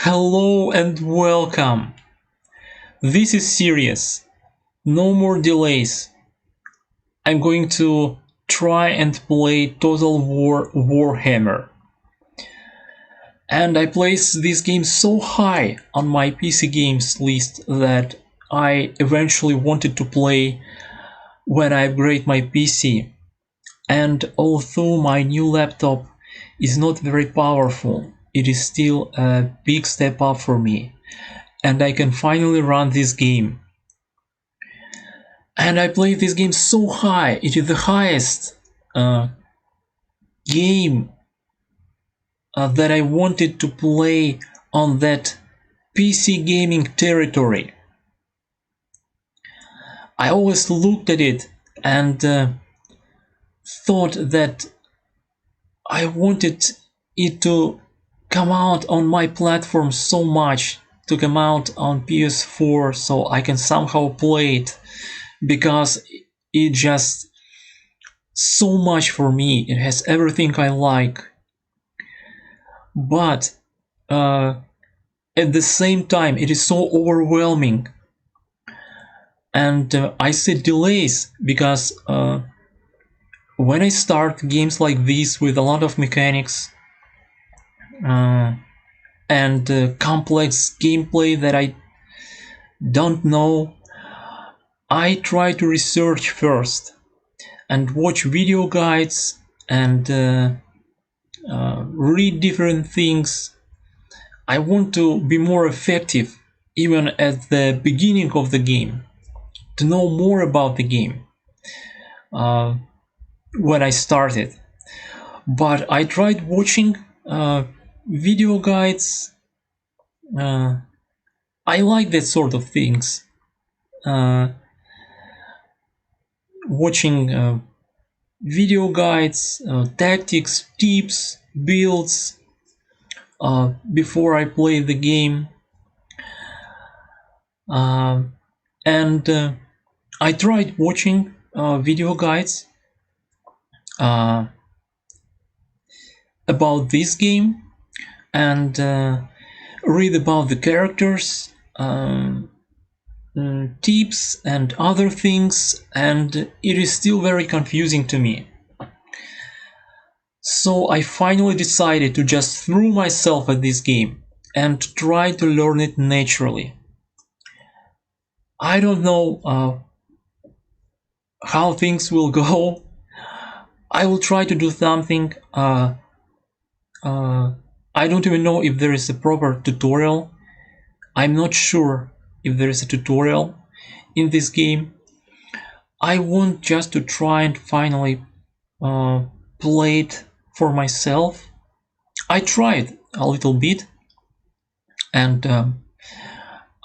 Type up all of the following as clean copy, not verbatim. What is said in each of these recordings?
Hello and welcome. This is serious. No more delays. I'm going to try and play Total War WARHAMMER. And I placed this game so high on my PC games list that I eventually wanted to play when I upgrade my PC. And although my new laptop is not very powerful, it is still a big step up for me. And I can finally run this game. And I played this game so high. It is the highest game that I wanted to play on that PC gaming territory. I always looked at it and thought that I wanted it to come out on my platform so much, to come out on PS4 so I can somehow play it, because it's just so much for me. It has everything I like. But at the same time, it is so overwhelming. And I see delays because when I start games like this with a lot of mechanics and complex gameplay that I don't know, I try to research first and watch video guides and read different things. I want to be more effective even at the beginning of the game, to know more about the game when I started. But I tried watching video guides. I like that sort of things. Watching video guides, tactics, tips, builds before I play the game. And I tried watching video guides about this game and read about the characters, tips and other things, and it is still very confusing to me. So I finally decided to just throw myself at this game and try to learn it naturally. I don't know how things will go. I will try to do something. I don't even know if there is a proper tutorial. I'm not sure if there is a tutorial in this game. I want just to try and finally play it for myself. I tried a little bit, and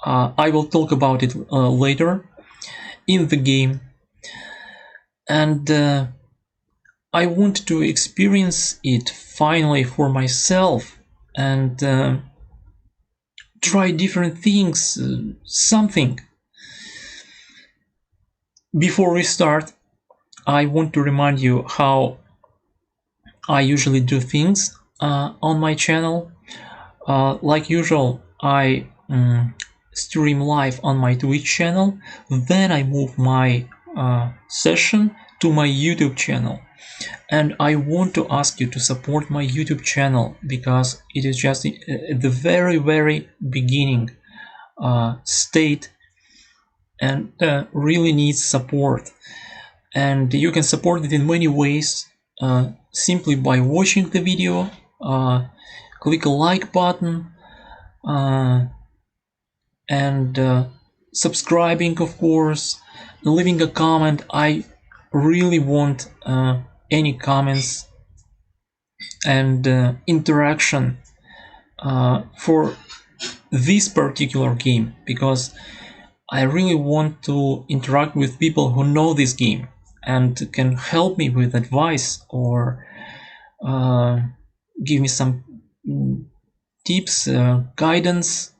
I will talk about it later in the game. And I want to experience it finally for myself and try different things, something. Before we start, I want to remind you how I usually do things on my channel. Like usual, I stream live on my Twitch channel, then I move my session to my YouTube channel. And I want to ask you to support my YouTube channel because it is just at the very beginning state and really needs support. And you can support it in many ways, simply by watching the video, click a like button, and subscribing, of course, leaving a comment. I really want any comments and interaction for this particular game, because I really want to interact with people who know this game and can help me with advice or give me some tips, guidance,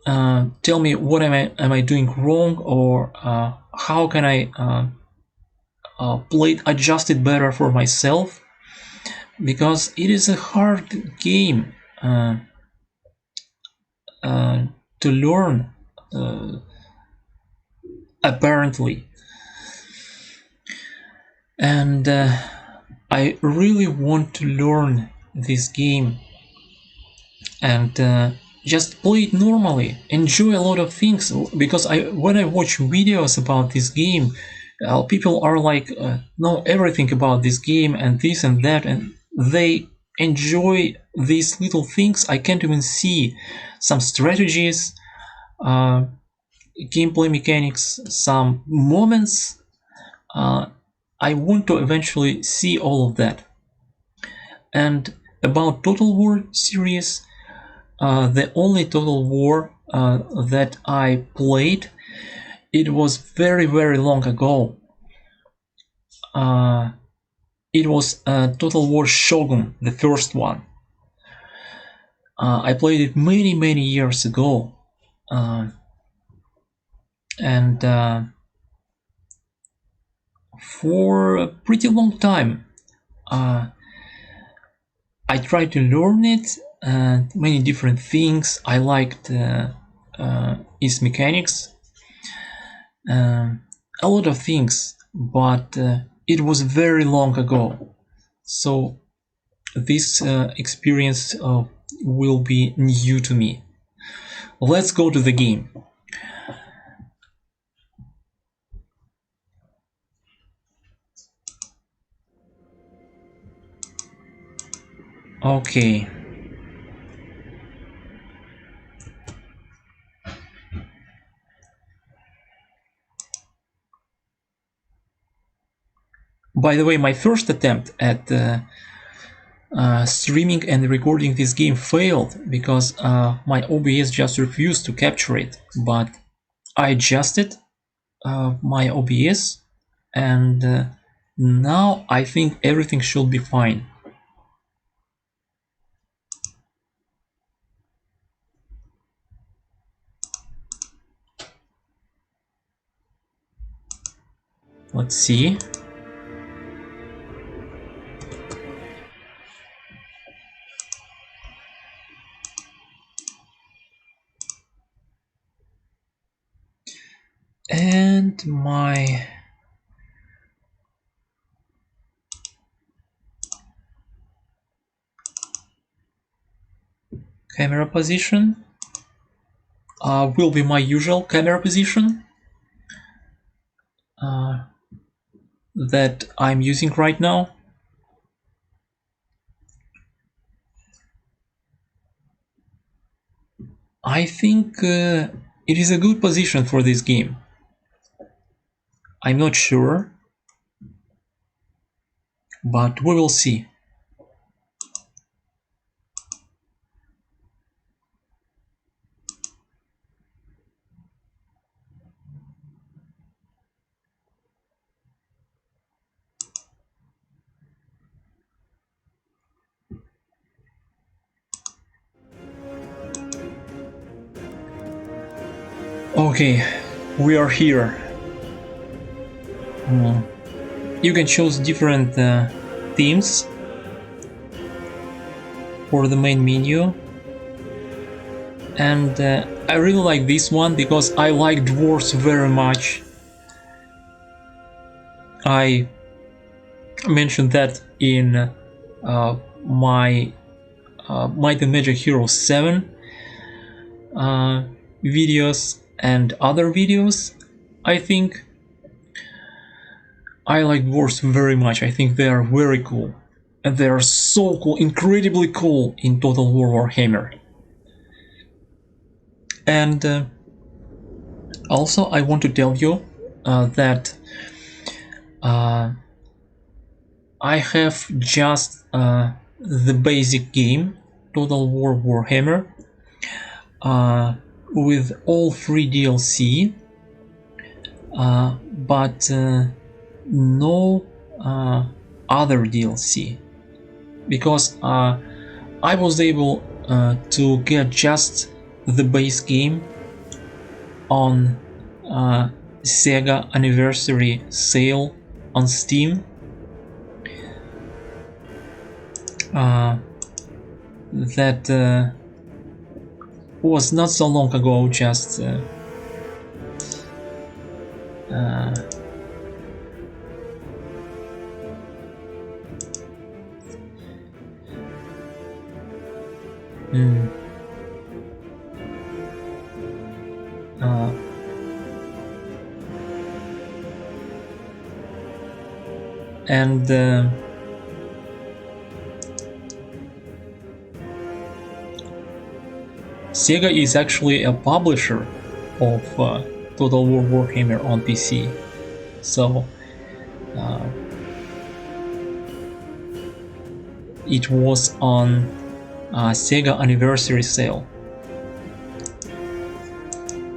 tell me what am I doing wrong, or how can I adjust it better for myself, because it is a hard game. to learn, apparently. And I really want to learn this game and just play it normally, enjoy a lot of things, because when I watch videos about this game, people are like, know everything about this game and this and that, and they enjoy these little things. I can't even see some strategies, gameplay mechanics, some moments. I want to eventually see all of that. And about Total War series, the only Total War that I played, it was very, very long ago. It was Total War Shogun, the first one. I played it many, many years ago. And for a pretty long time, I tried to learn it, and many different things. I liked its mechanics, a lot of things, but it was very long ago. So this experience will be new to me. Let's go to the game. Okay. By the way, my first attempt at streaming and recording this game failed because my OBS just refused to capture it. But I adjusted my OBS, and now I think everything should be fine. Let's see. And my camera position will be my usual camera position that I'm using right now. I think it is a good position for this game. I'm not sure, but we will see. Okay, we are here. You can choose different themes for the main menu, and I really like this one because I like dwarves very much. I mentioned that in my Might and Magic Heroes 7 videos and other videos. I think I like dwarves very much. I think they are very cool, and they are so cool, incredibly cool in Total War Warhammer. And also I want to tell you that I have just the basic game, Total War Warhammer, with all 3 DLC, but no other DLC, because I was able to get just the base game on Sega anniversary sale on Steam. That was not so long ago, just mm, uh, and Sega is actually a publisher of Total War Warhammer on PC, so it was on Sega anniversary sale.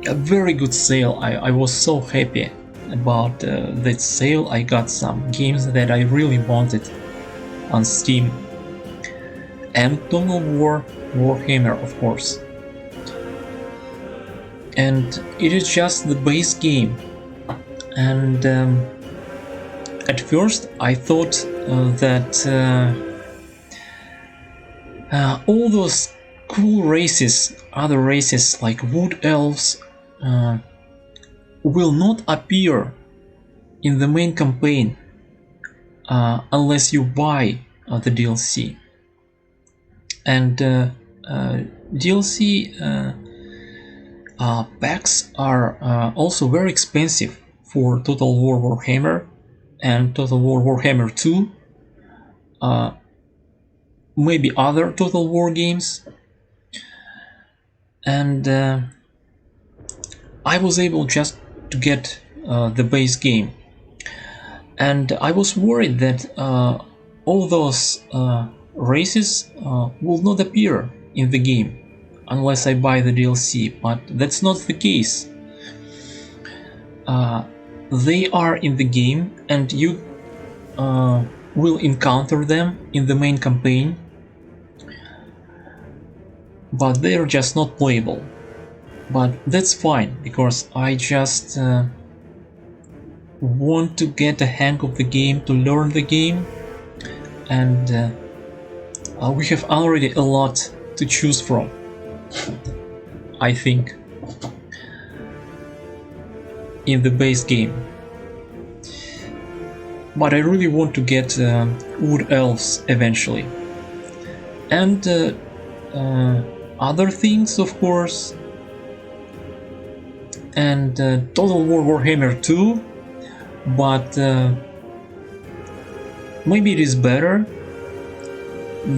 A very good sale. I was so happy about that sale. I got some games that I really wanted on Steam, and Total War Warhammer, of course. And it is just the base game, and at first I thought that all those cool races, other races like wood elves, will not appear in the main campaign unless you buy the DLC. And DLC packs are also very expensive for Total War Warhammer and Total War Warhammer 2, maybe other Total War games. And I was able just to get the base game, and I was worried that all those races will not appear in the game unless I buy the DLC, but that's not the case. They are in the game, and you will encounter them in the main campaign, but they are just not playable. But that's fine, because I just want to get a hang of the game, to learn the game, and we have already a lot to choose from, I think, in the base game. But I really want to get wood elves eventually, and other things, of course, and Total War Warhammer 2, but maybe it is better,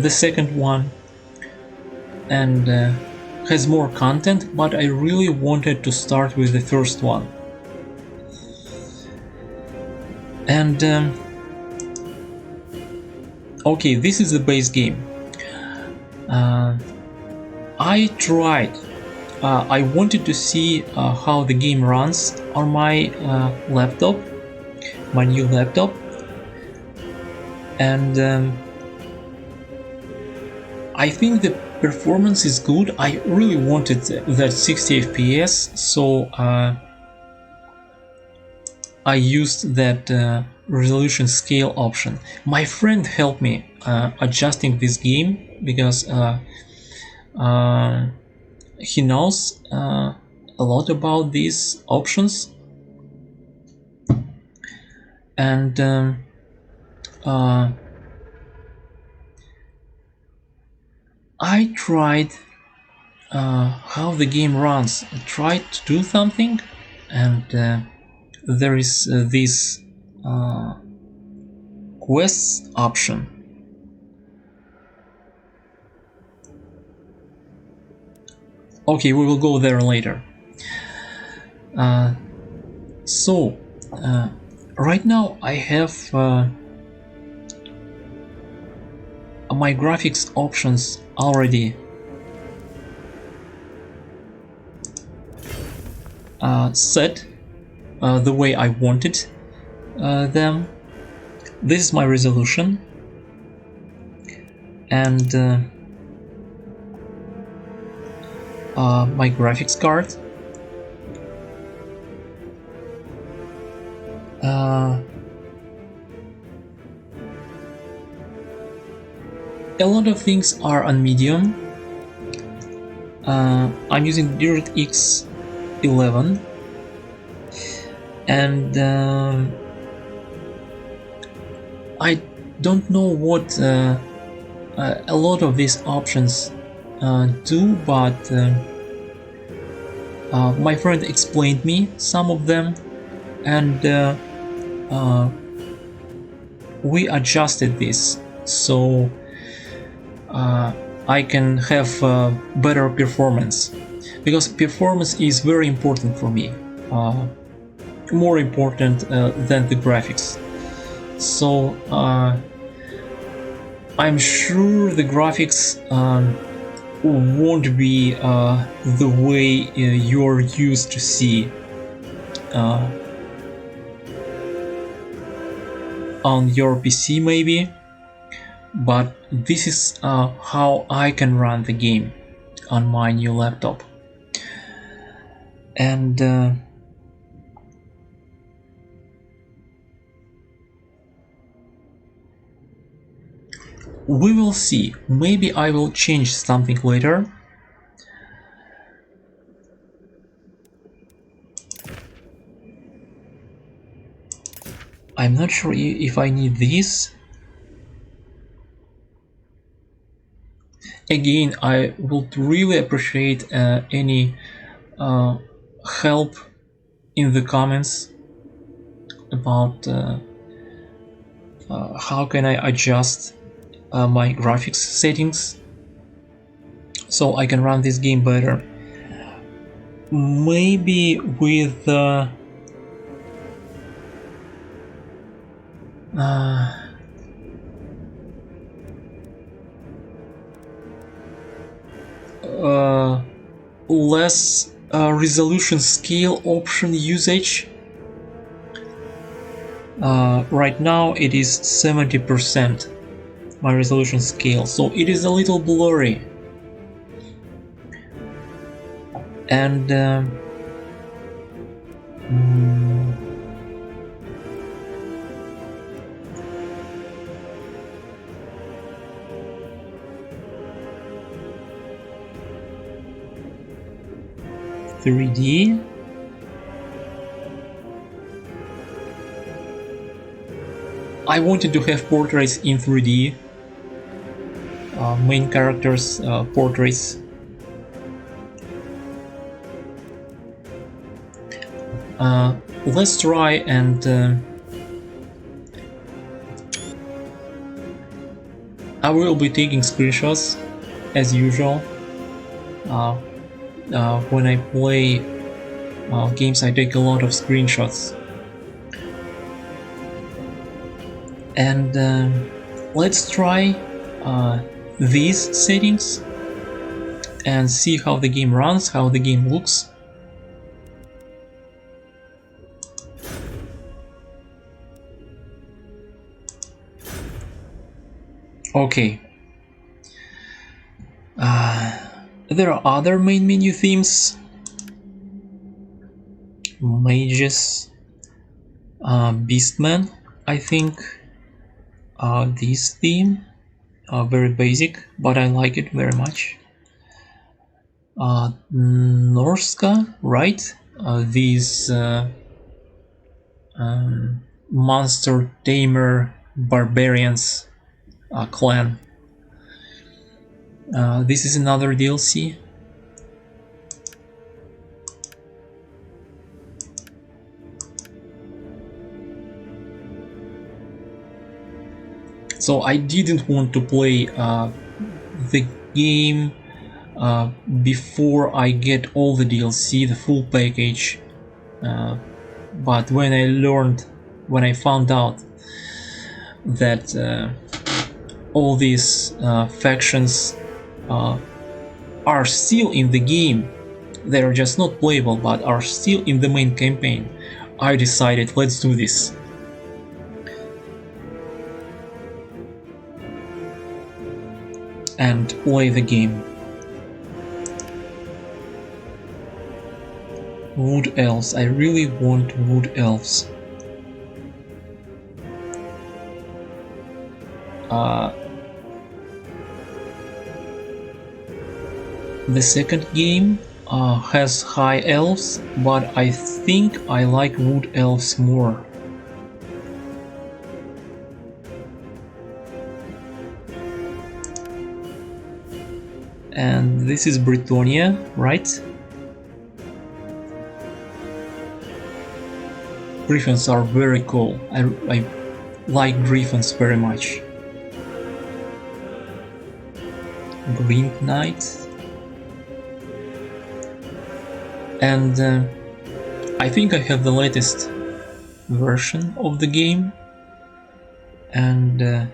the second one, and has more content, but I really wanted to start with the first one. And okay, this is the base game. I tried. I wanted to see how the game runs on my laptop, my new laptop, and I think the performance is good. I really wanted that 60 FPS, so I used that resolution scale option. My friend helped me adjusting this game because he knows a lot about these options, and I tried how the game runs. I tried to do something, and there is this quests option. Okay, we will go there later. So right now I have my graphics options already set the way I wanted them. This is my resolution, and my graphics card. A lot of things are on medium, I'm using DirectX 11, and I don't know what a lot of these options do, but my friend explained me some of them, and we adjusted this so I can have better performance, because performance is very important for me, more important than the graphics. So I'm sure the graphics won't be the way you're used to see on your PC maybe, but this is how I can run the game on my new laptop. And we will see. Maybe I will change something later. I'm not sure if I need this. Again, I would really appreciate any help in the comments about how can I adjust my graphics settings so I can run this game better. Maybe with less resolution scale option usage. Right now it is 70% my resolution scale, so it is a little blurry, and 3D. I wanted to have portraits in 3D, main characters portraits. Let's try, and I will be taking screenshots as usual. When I play games, I take a lot of screenshots. And let's try these settings and see how the game runs, how the game looks. Okay. There are other main menu themes. Mages, Beastman, I think. This theme, very basic, but I like it very much. Norska, right? These monster tamer barbarians clan. This is another DLC. So I didn't want to play the game before I get all the DLC, the full package. But when I found out that all these factions are still in the game, they are just not playable but are still in the main campaign, I decided, let's do this. And play the game. Wood elves. I really want wood elves. The second game has high elves, but I think I like wood elves more. And this is Britannia, right? Griffins are very cool. I like griffins very much. Green Knight. And I think I have the latest version of the game, and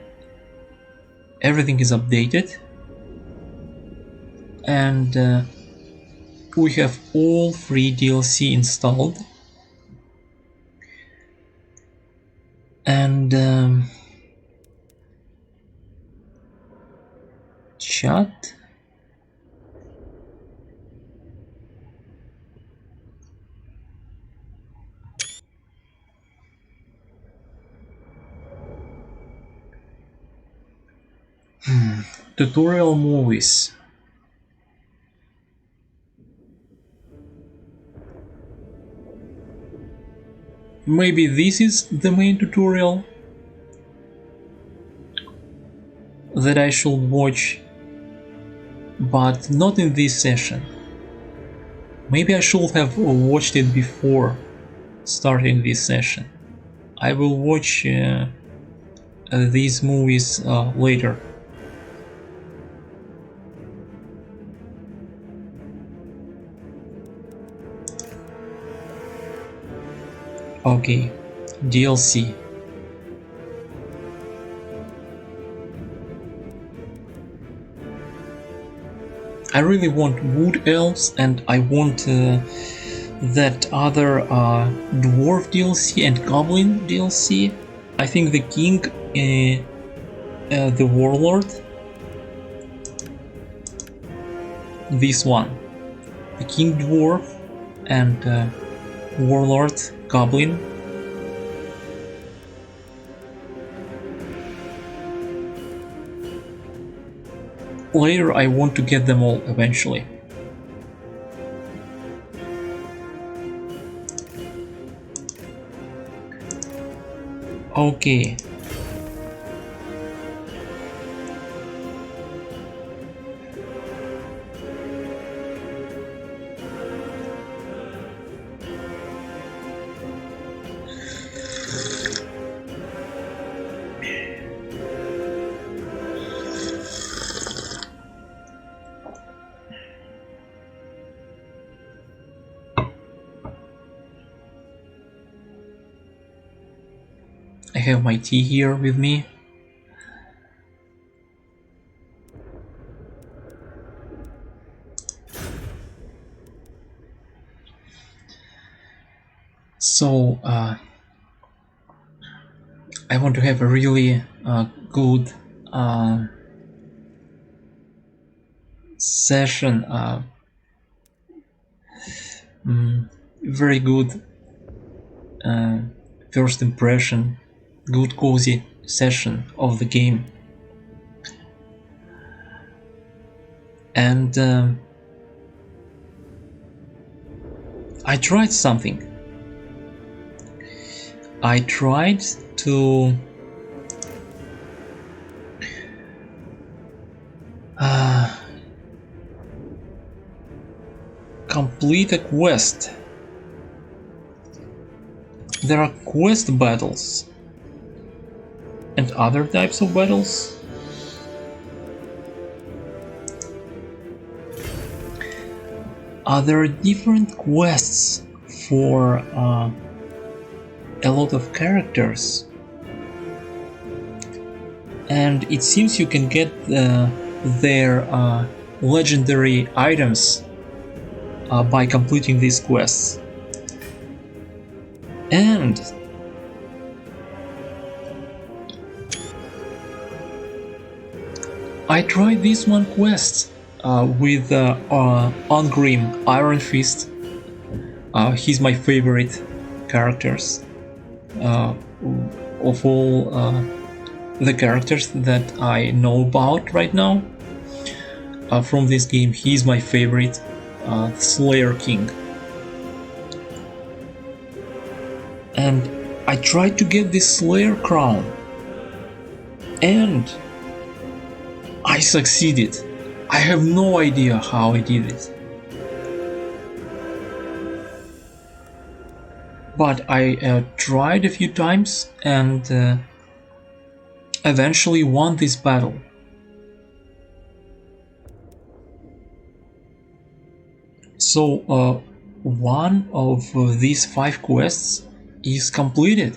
everything is updated, and we have all free DLC installed, and chat. Tutorial movies. Maybe this is the main tutorial that I should watch, but not in this session. Maybe I should have watched it before starting this session. I will watch these movies later. Okay, DLC. I really want wood elves, and I want that other dwarf DLC and goblin DLC. I think the king, the warlord, this one, the king dwarf and warlord goblin. Later I want to get them all eventually. Okay. I have my tea here with me. So I want to have a really good session, very good first impression, good cozy session of the game. And I tried something. I tried to complete a quest. There are quest battles and other types of battles. There are different quests for a lot of characters, and it seems you can get their legendary items by completing these quests. And I tried this one quest with Ungrim Iron Fist. He's my favorite characters of all the characters that I know about right now. from this game. He's my favorite, Slayer King. And I tried to get this Slayer crown, and I succeeded. I have no idea how I did it. But I tried a few times and eventually won this battle. So one of these 5 quests is completed.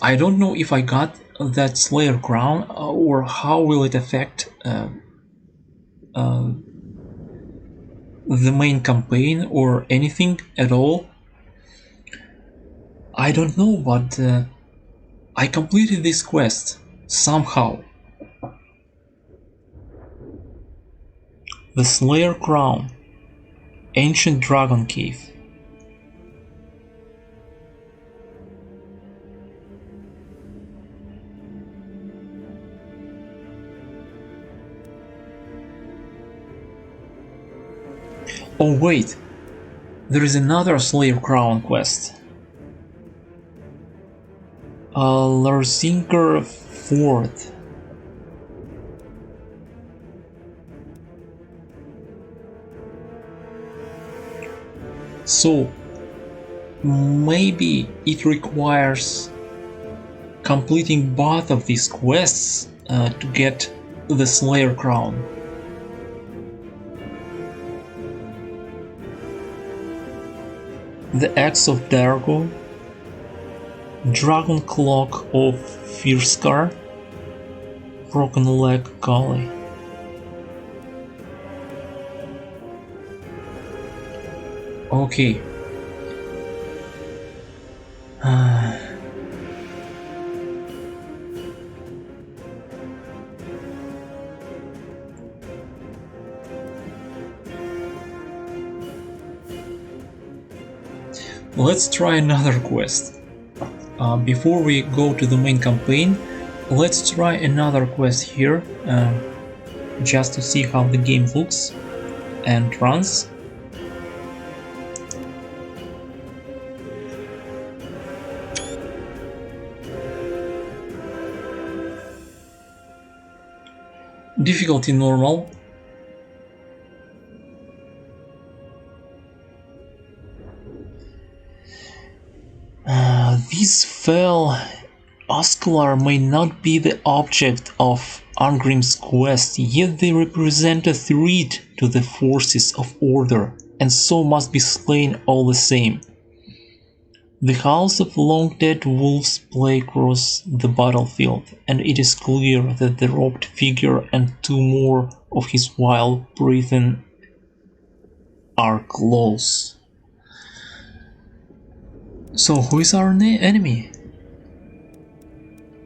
I don't know if I got that Slayer crown or how will it affect the main campaign or anything at all. I don't know, but I completed this quest somehow. The Slayer Crown, Ancient Dragon Cave. Oh wait, there is another Slayer Crown quest. Larzinker Fort. So maybe it requires completing both of these quests to get the Slayer Crown. The Axe of Dargo, Dragon Cloak of Firskar, Broken Leg Gully. Okay. Let's try another quest. Before we go to the main campaign, let's try another quest here, just to see how the game looks and runs. Difficulty normal. This fell Oscular may not be the object of Angrim's quest, yet they represent a threat to the forces of order, and so must be slain all the same. The House of Long-Dead Wolves play across the battlefield, and it is clear that the robed figure and 2 more of his wild breathing are close. So who is our enemy?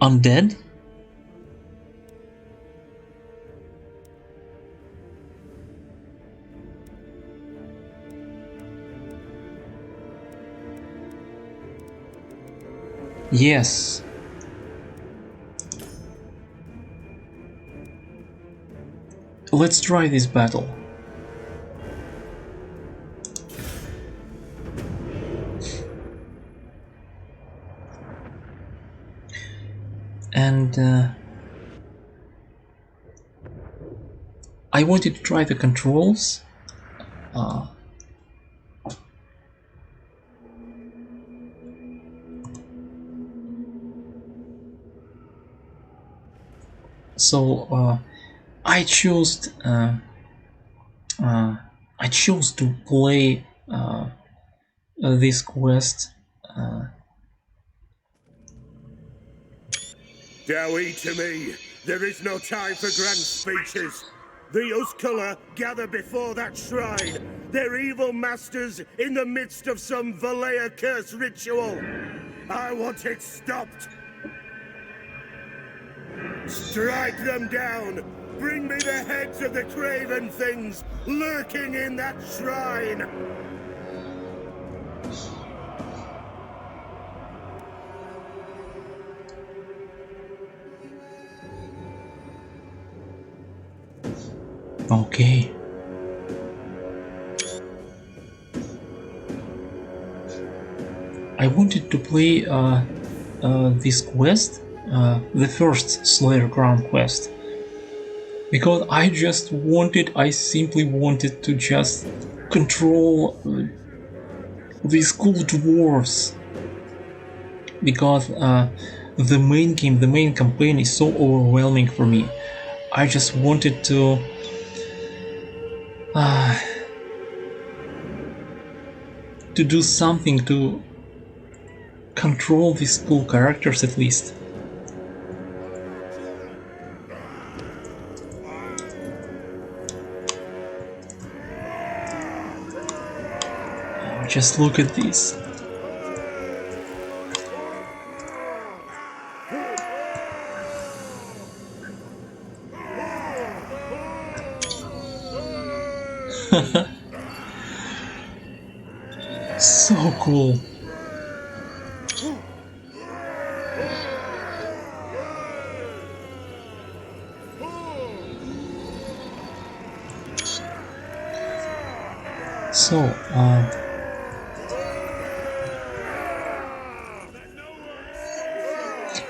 Undead? Yes. Let's try this battle. And I wanted to try the controls. So I chose to play this quest. Dowie to me, there is no time for grand speeches. The Uscular gather before that shrine, their evil masters in the midst of some Valea curse ritual. I want it stopped. Strike them down! Bring me the heads of the craven things lurking in that shrine! Okay. I wanted to play this quest, the first Slayer Ground quest, because I simply wanted to just control these cool dwarves, because the main campaign is so overwhelming for me. I just wanted to do something to control these cool characters at least. Just look at this. So cool. So,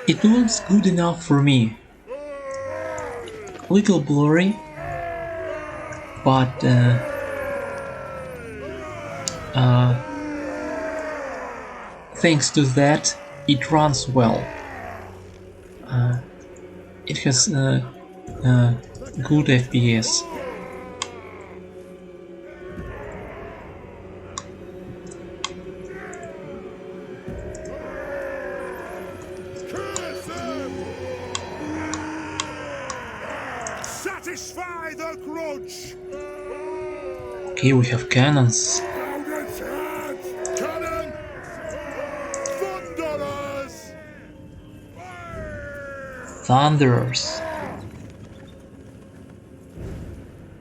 it looks good enough for me. Little blurry, but thanks to that, it runs well. It has good FPS. Satisfy the grudge! Okay, we have cannons. Cannon! Thunderers! Thunderers.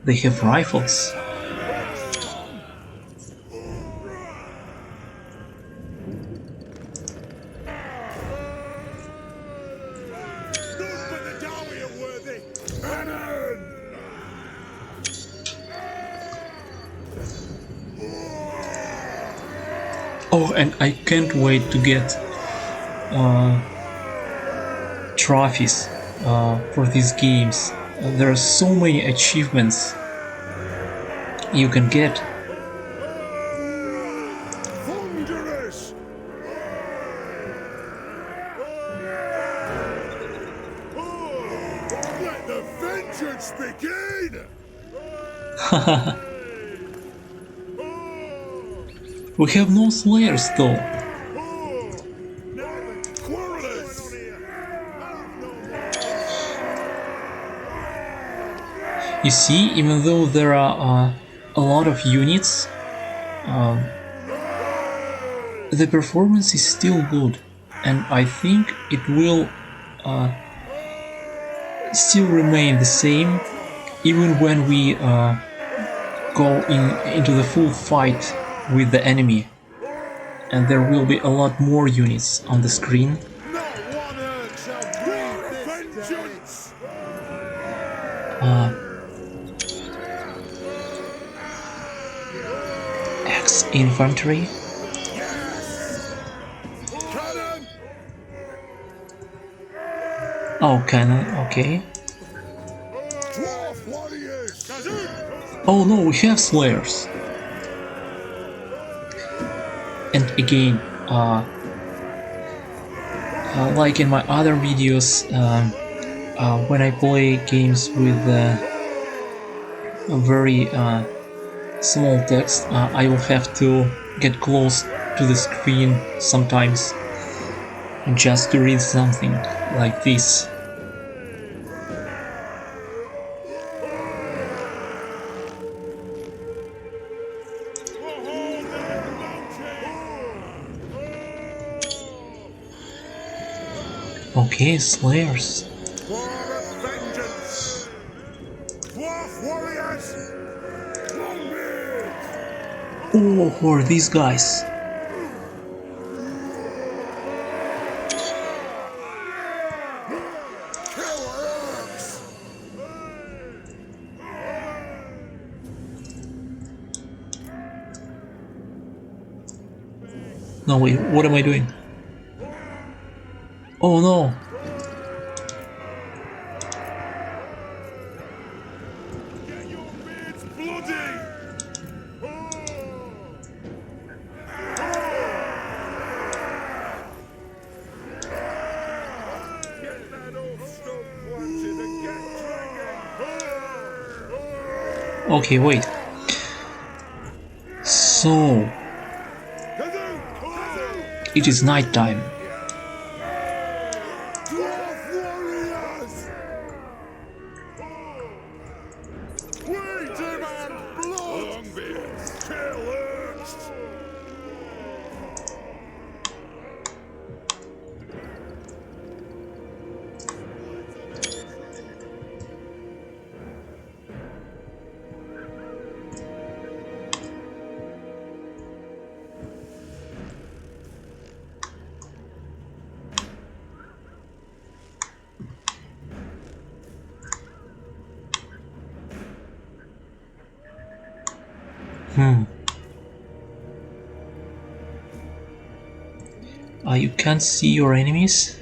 They have rifles. Oh, and I can't wait to get trophies for these games. There are so many achievements you can get. Thunderous! Let the vengeance begin! We have no Slayers though. You see, even though there are a lot of units, the performance is still good, and I think it will still remain the same even when we go into the full fight with the enemy, and there will be a lot more units on the screen. Infantry. Oh, cannon, okay. Oh no, we have Slayers. And again, like in my other videos, when I play games with very small text, I will have to get close to the screen sometimes just to read something like this. Okay, Slayers. Oh, who are these guys? No, wait, what am I doing? Oh no! Get your beards bloody! Get that old stone planted and get dragging! Okay, wait. So, it is night time. Dwarf warriors! We demand blood! Longbeards, killers! You can't see your enemies?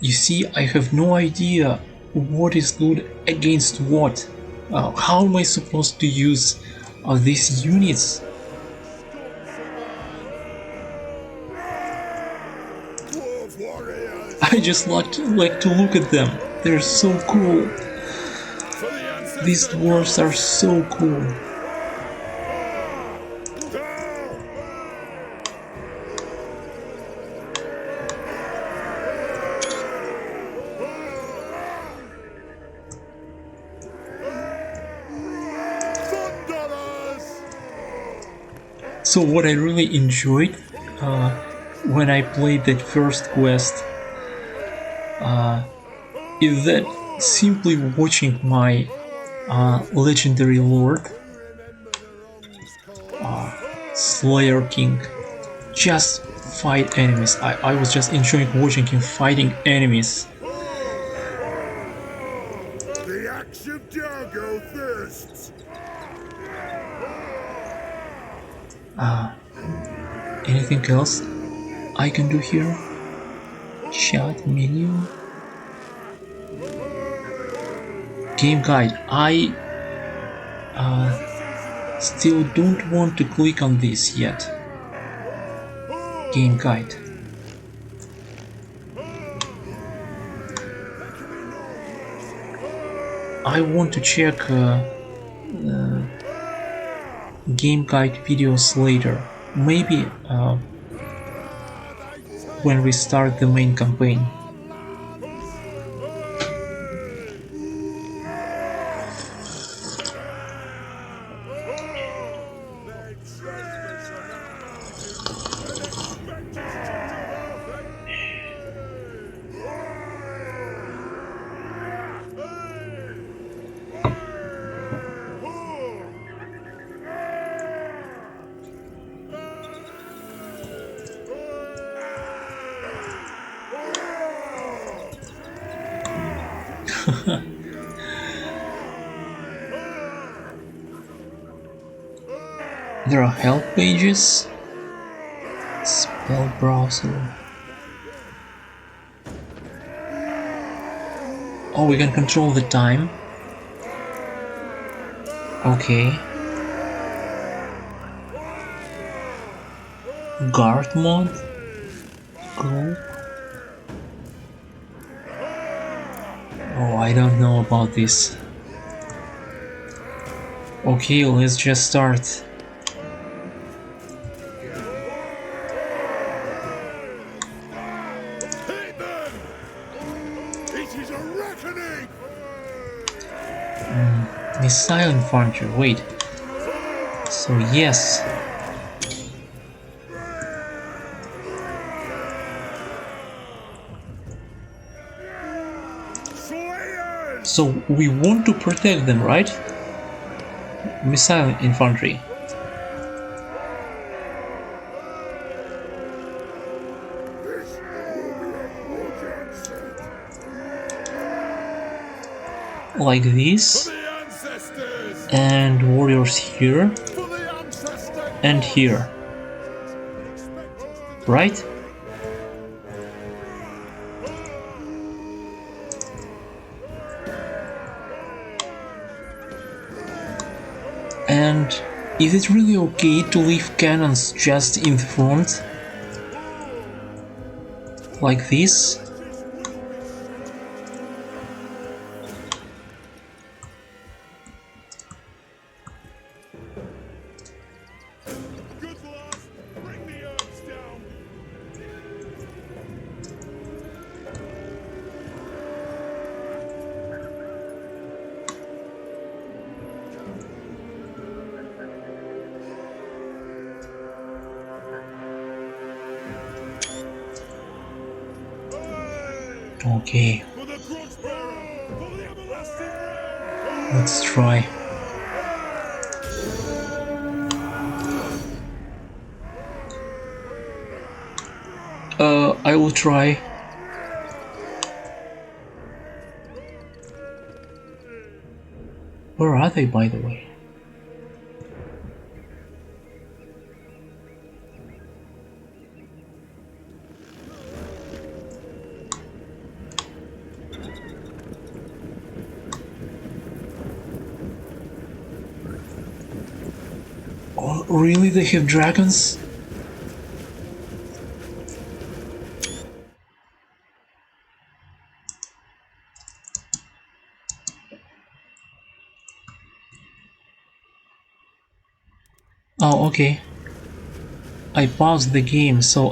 You see, I have no idea what is good against what. How am I supposed to use these units? Dwarf warriors! I just like to look at them. They're so cool. For the ancestors! These dwarves are so cool. So what I really enjoyed when I played that first quest is that simply watching my legendary lord, Slayer King, just fight enemies. I was just enjoying watching him fighting enemies. The axe of Dargo thirsts! Anything else I can do here? Chat menu. Game guide. I still don't want to click on this yet. Game guide. I want to check game guide videos later. Maybe when we start the main campaign. There are help pages, spell browser. Oh, we can control the time. Okay. Guard mode. Go. Oh, I don't know about this. Okay, let's just start. Missile infantry, wait. So yes. So we want to protect them, right? Missile infantry. like this, and warriors here and here, right? And is it really okay to leave cannons just in front? Like this? Okay, let's try. I will try. Where are they, by the way? Oh, really? They have dragons? Oh, okay. I paused the game, so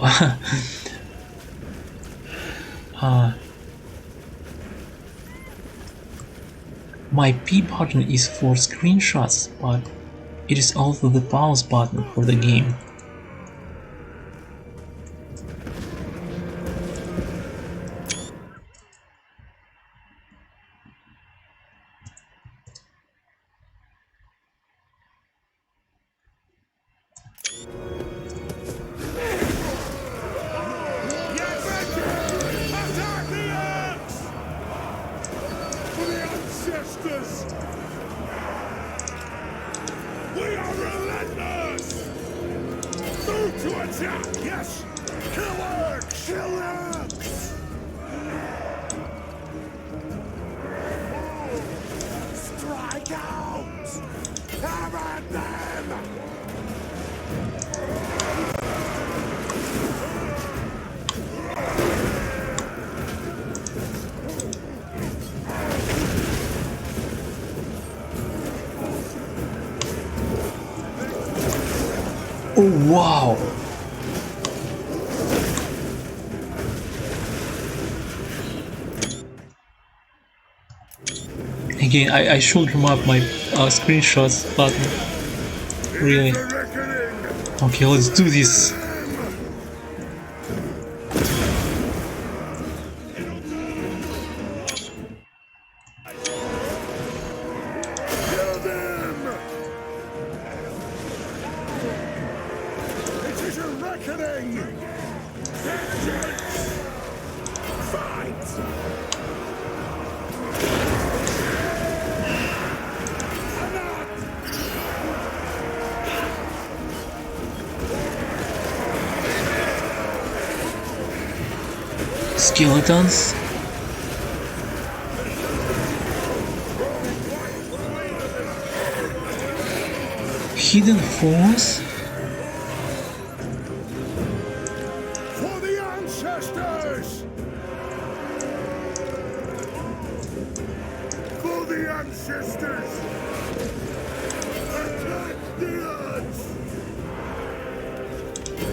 my P button is for screenshots, but it is also the pause button for the game. Oh wow! Again, I should remove my screenshots button. Really? Okay, let's do this. Skeletons? Hidden force? For the ancestors! For the ancestors! Attack the odds!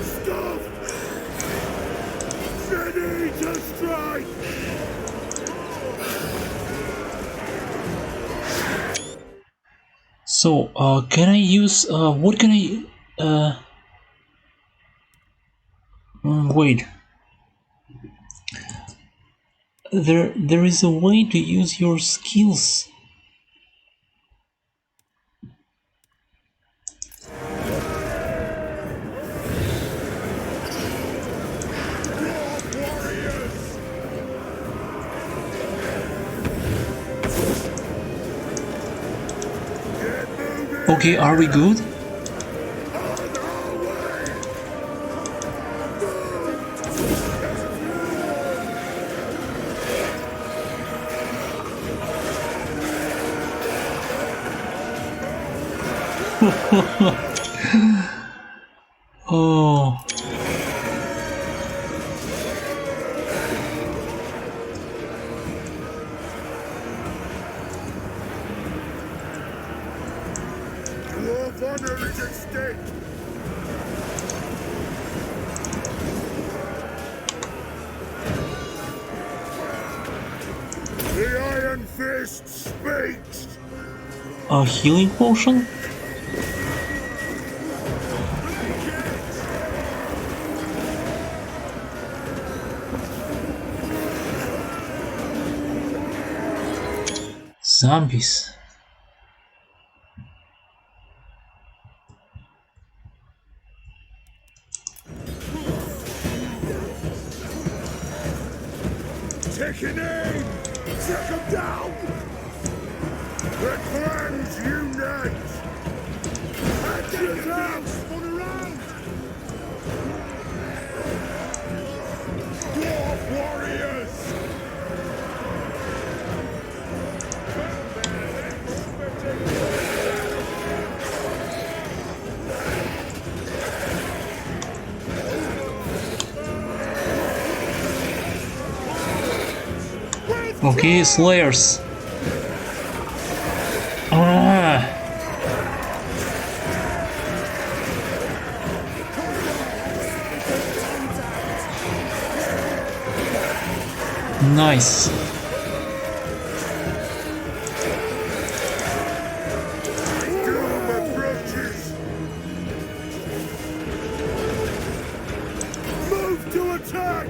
Stop! Ready to strike! So, can I use, what can I, wait. There is a way to use your skills. Okay, are we good? Oh. Dwarf honor is at stake. The Iron Fist speaks. A healing potion? Zombies. Taking aim! Take him down! The clans unite! Action down! Spun around! Dwarf warriors! Okay, Slayers. Ah. Nice. Doom approaches! Move to attack!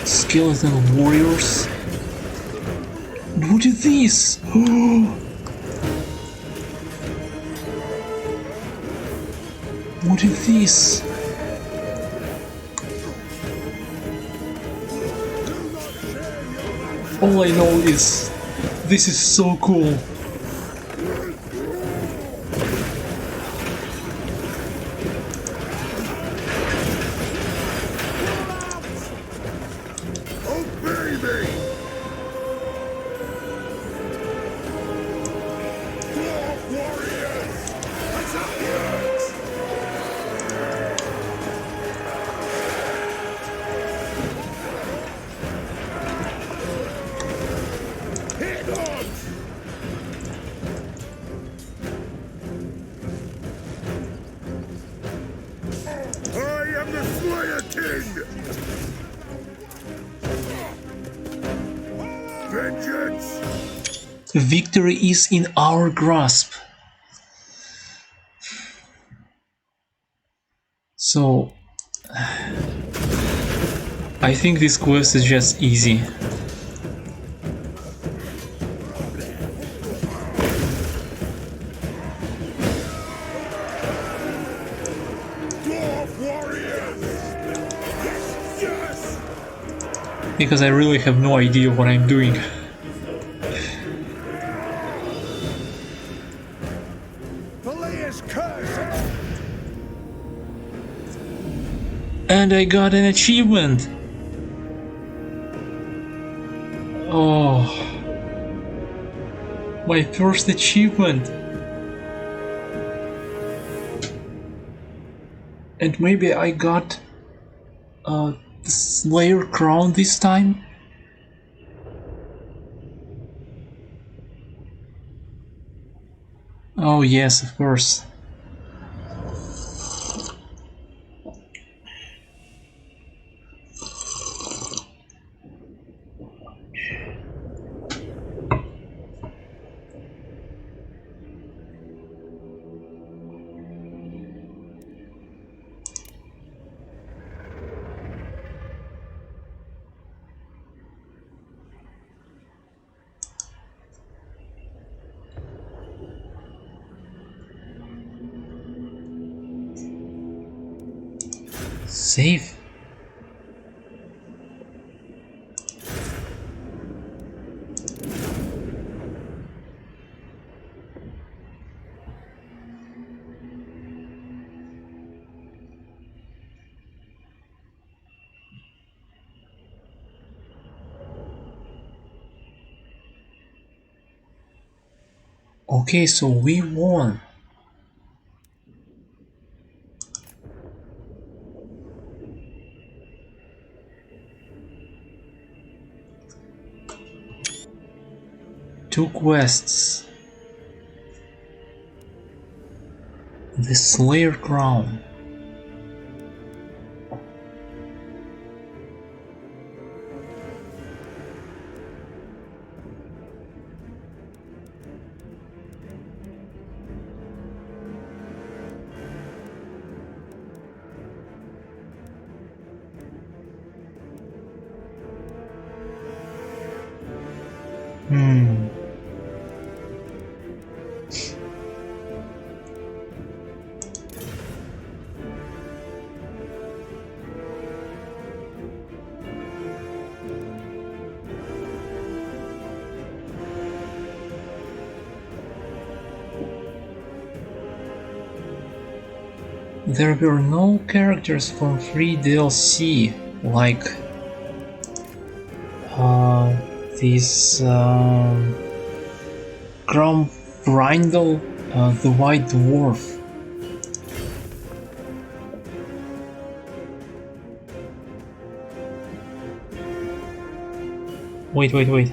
Skeleton warriors. What is this? What is this? All I know is this is so cool. Obey me! Dwarf warriors! Attack! Hit on! I am the Slayer King! Vengeance! Victory is in our grasp. So, I think this quest is just easy. Dwarf warriors! Yes, yes! Because I really have no idea what I'm doing. Peleus curse! And I got an achievement! Oh, my first achievement! And maybe I got the Slayer crown this time? Oh yes, of course. Save. Okay, so we won. Two quests. The Slayer Crown. Hmm. There were no characters from free DLC, like uh, this Grom Brindle, the White Dwarf. Wait, wait, wait.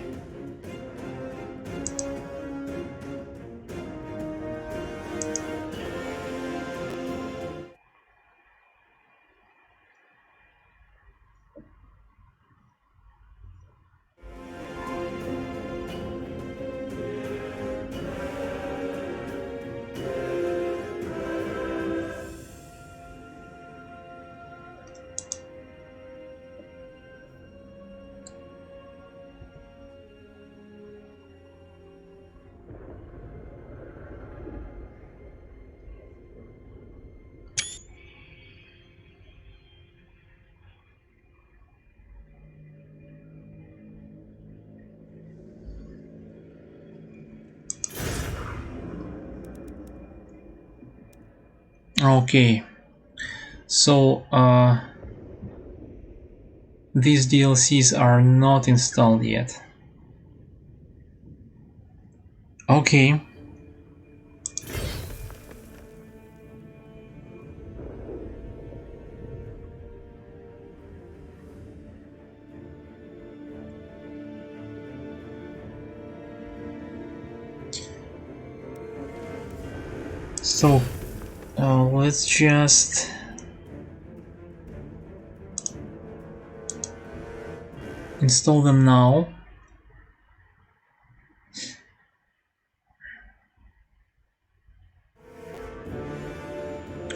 Okay, so these DLCs are not installed yet. Okay. So let's just install them now.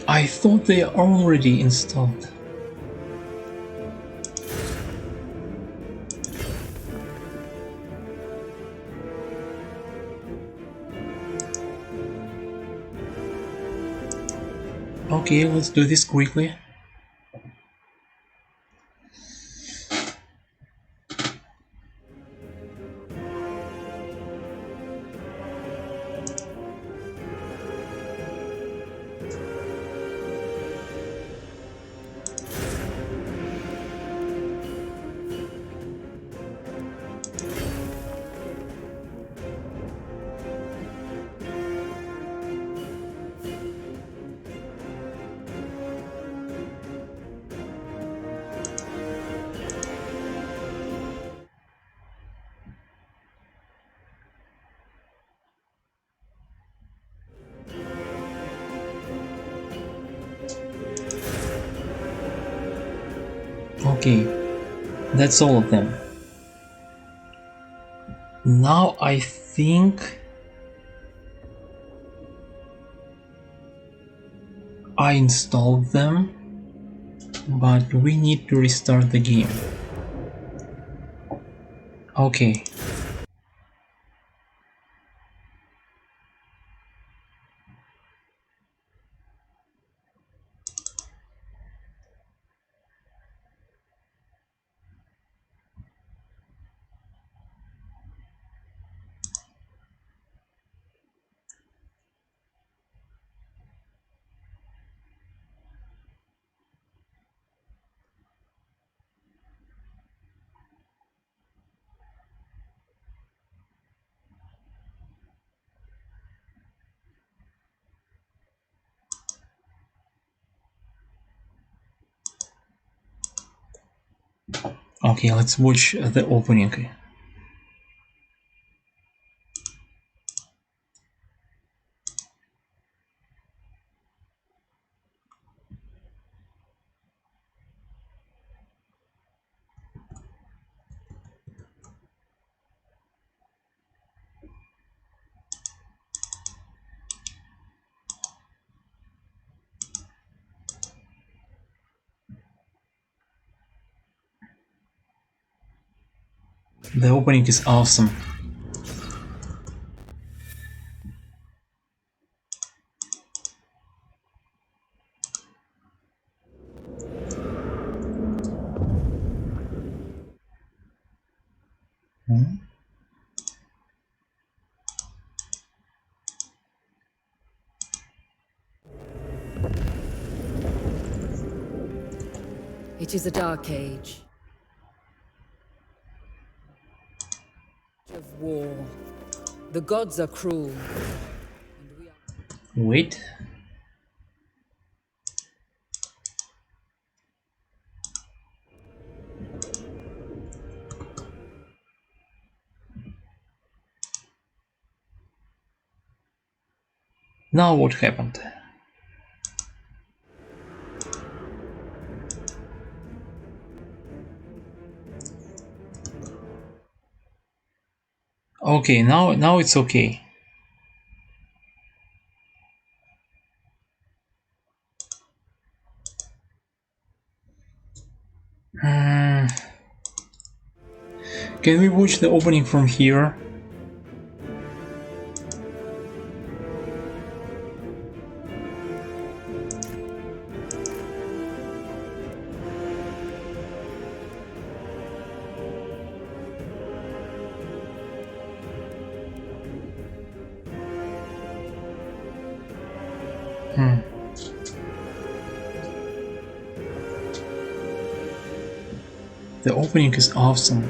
I thought they are already installed. Okay, let's do this quickly. Okay, that's all of them. Now I think I installed them, but we need to restart the game. Okay. Okay, let's watch the opening. The opening is awesome. Hmm? It is a dark age of war. The gods are cruel, and we are... Wait. Now what happened? Okay, now it's okay. Hmm. Can we watch the opening from here? Hmm. The opening is awesome.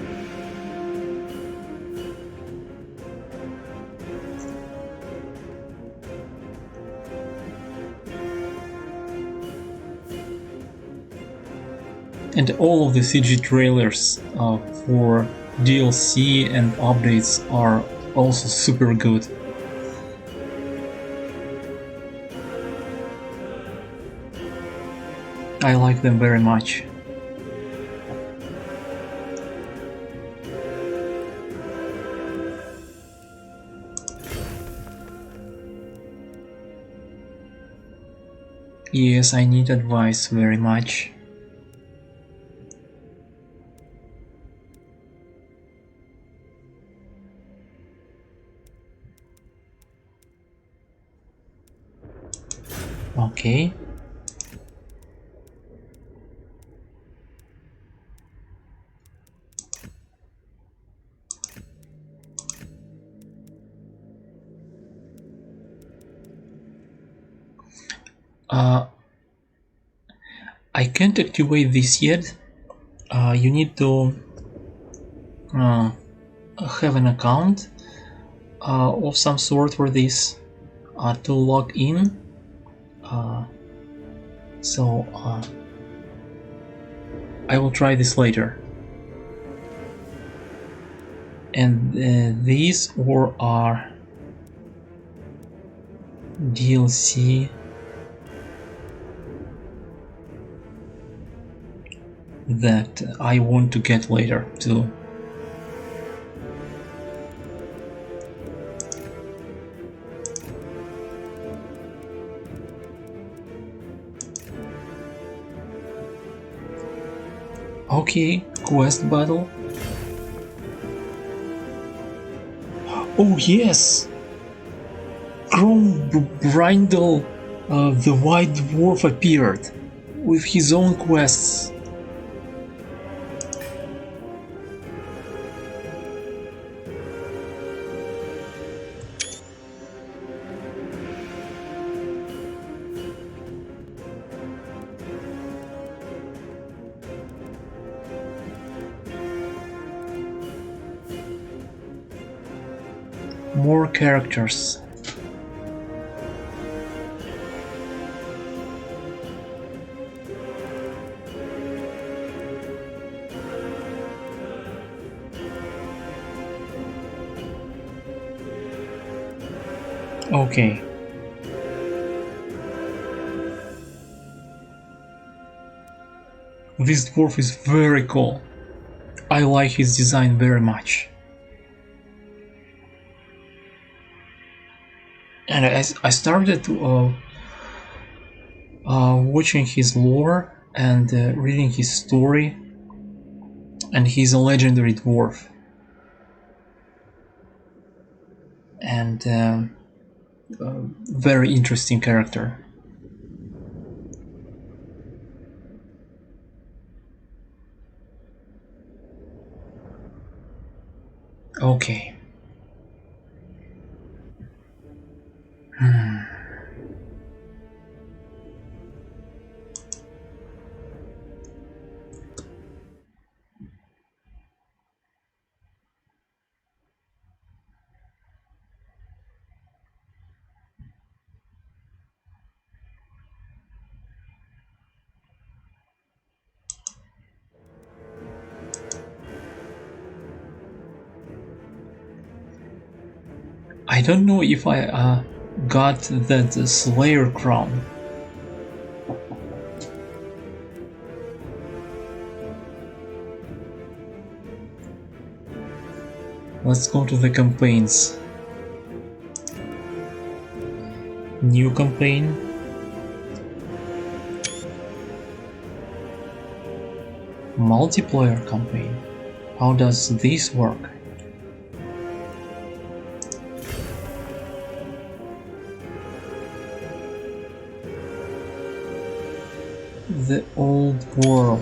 And all of the CG trailers for DLC and updates are also super good. I like them very much. Yes, I need advice very much. Okay. I can't activate this yet. You need to have an account of some sort for this to log in. So I will try this later. And these or are DLC that I want to get later too. Okay, quest battle. Oh yes! Grindel, the White Dwarf appeared with his own quests. More characters. Okay. This dwarf is very cool. I like his design very much. And I started watching his lore and reading his story, and he's a legendary dwarf. And very interesting character. Okay. I don't know if I got that Slayer crown. Let's go to the campaigns. New campaign. Multiplayer campaign. How does this work? The old world.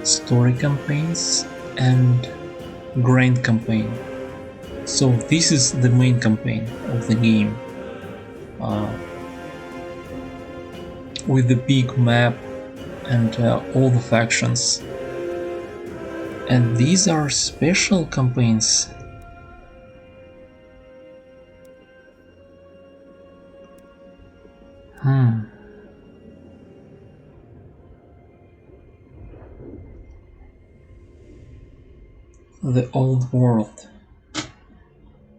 Story campaigns and grand campaign. So this is the main campaign of the game, with the big map and all the factions. And these are special campaigns. The old world.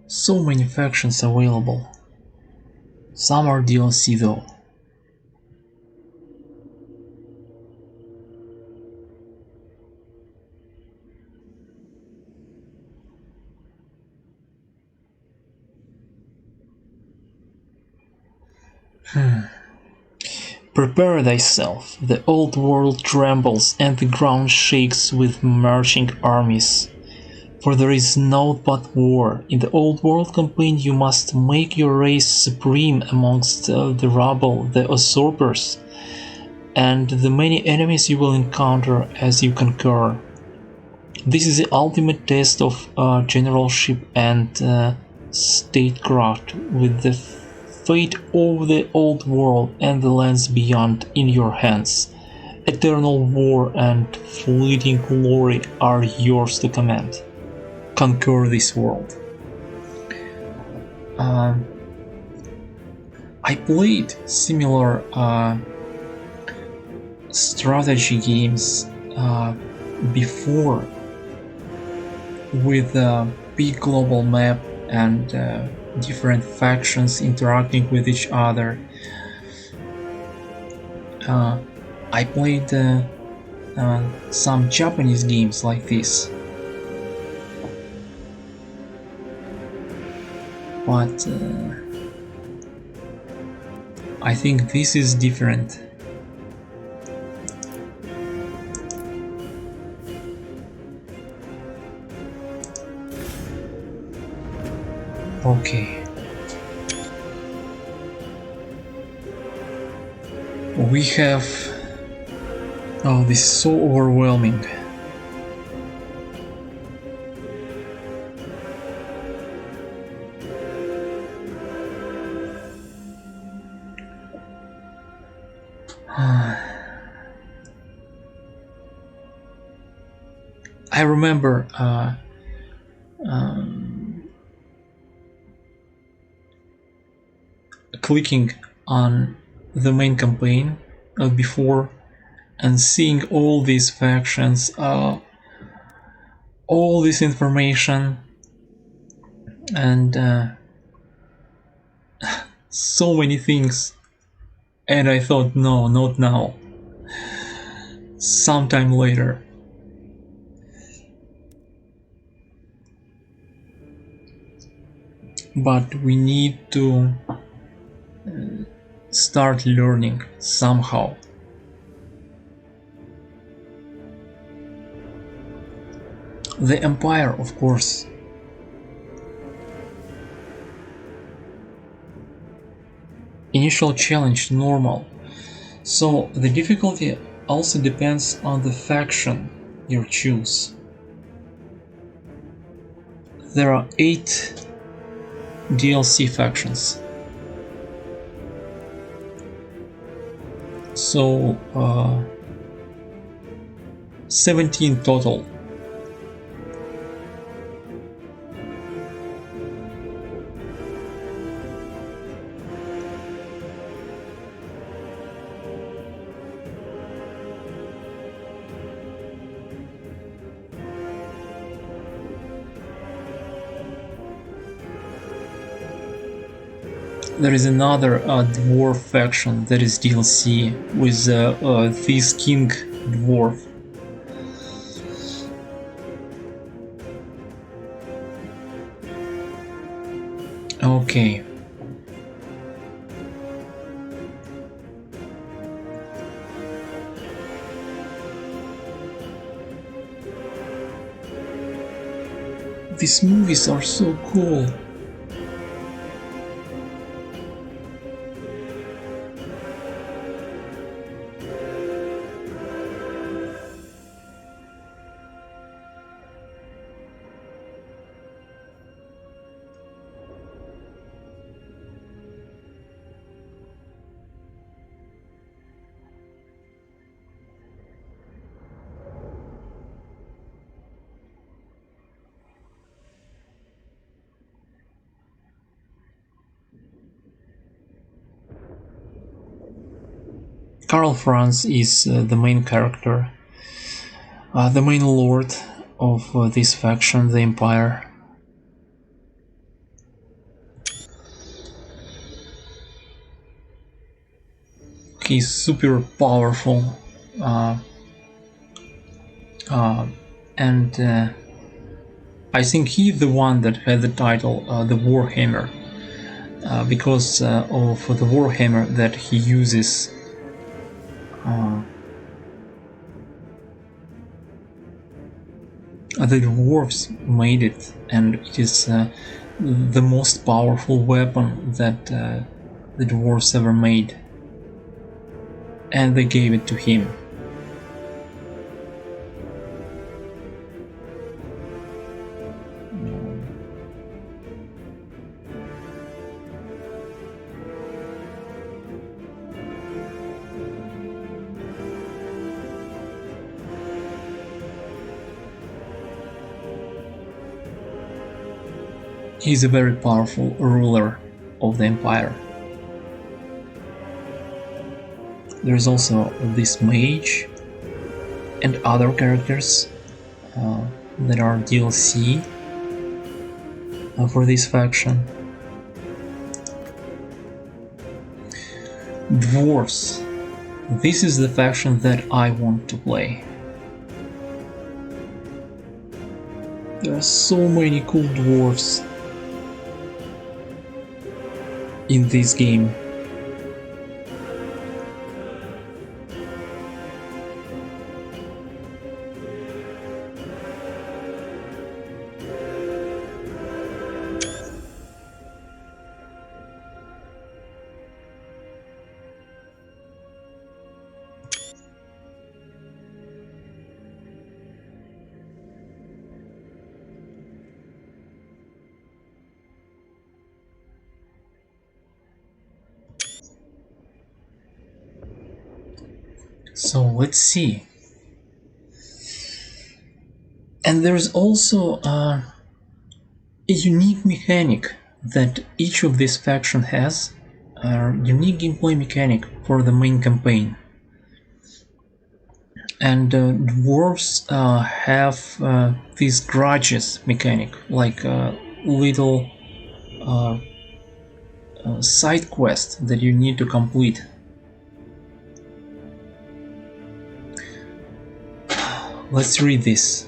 So many factions available. Some are DLC though. Prepare thyself. The old world trembles and the ground shakes with marching armies. For there is naught but war. In the old world campaign you must make your race supreme amongst the rabble, the usurpers, and the many enemies you will encounter as you conquer. This is the ultimate test of generalship and statecraft, with the fate of the old world and the lands beyond in your hands. Eternal war and fleeting glory are yours to command. Conquer this world. I played similar strategy games before, with a big global map and different factions interacting with each other. I played some Japanese games like this, but I think this is different. Okay. We have... Oh, this is so overwhelming. I remember clicking on the main campaign before and seeing all these factions, all this information, and so many things, and I thought, no, not now, sometime later. But we need to start learning somehow. The Empire, of course. Initial challenge normal. So the difficulty also depends on the faction you choose. There are 8 DLC factions. So 17 total. There is another dwarf faction that is DLC with this king dwarf. Okay. These movies are so cool. Karl Franz is the main character, the main lord of this faction, the Empire. He's super powerful, and I think he's the one that had the title the Warhammer, because of the Warhammer that he uses. The dwarves made it, and it is the most powerful weapon that the dwarves ever made, and they gave it to him. He's a very powerful ruler of the Empire. There's also this mage and other characters that are DLC for this faction. Dwarves. This is the faction that I want to play. There are so many cool dwarves in this game. So let's see. And there's also a unique mechanic that each of these factions has, unique gameplay mechanic for the main campaign. And dwarves have this grudges mechanic, like little side quests that you need to complete. Let's read this.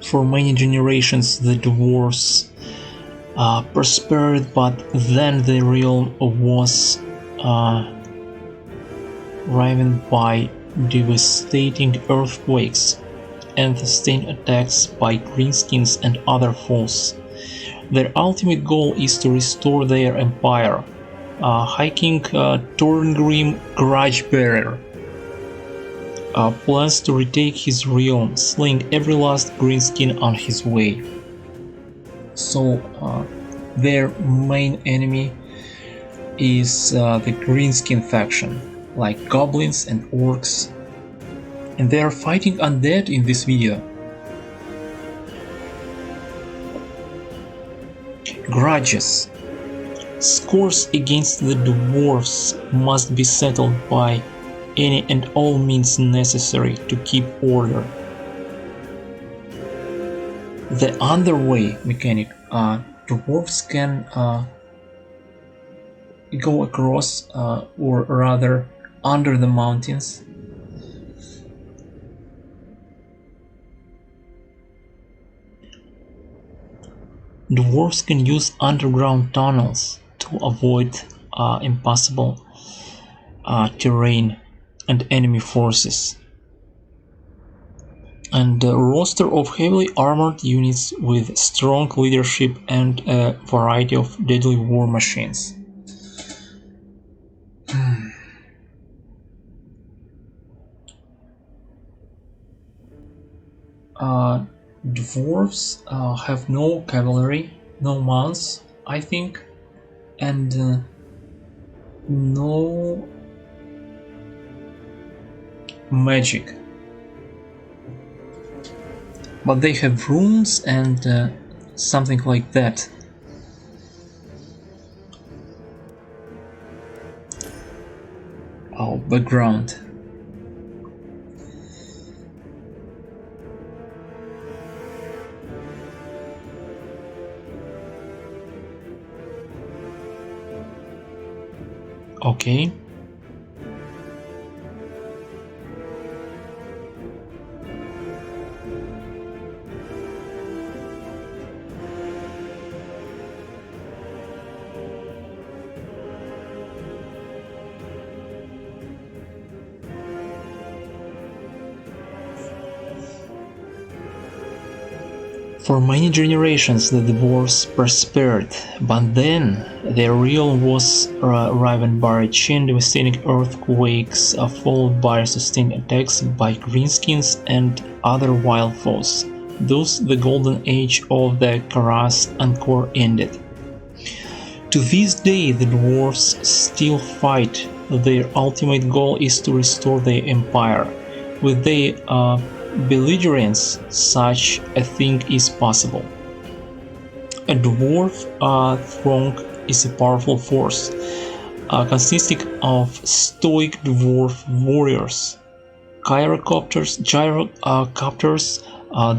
For many generations the dwarves prospered, but then the realm was riven by devastating earthquakes and sustained attacks by greenskins and other foes. Their ultimate goal is to restore their empire. High King Torngrim Grudgebearer plans to retake his realm, slaying every last greenskin on his way. So their main enemy is the greenskin faction, like goblins and orcs, and they are fighting undead in this video. Grudges. Scores against the dwarves must be settled by any and all means necessary to keep order. The underway mechanic, dwarves can go across, or rather under the mountains. Dwarves can use underground tunnels to avoid impossible terrain and enemy forces. And a roster of heavily armored units with strong leadership and a variety of deadly war machines. Dwarves have no cavalry, no mounts, I think, and no magic. But they have runes and something like that. Oh, background. Okay. For many generations the dwarves prospered, but then their realm was riven by a chain devastating earthquakes, followed by sustained attacks by greenskins and other wild foes. Thus the golden age of the Karas Angkor ended. To this day the dwarves still fight. Their ultimate goal is to restore their empire. With their belligerence, such a thing is possible. A dwarf throng is a powerful force, consisting of stoic dwarf warriors, gyrocopters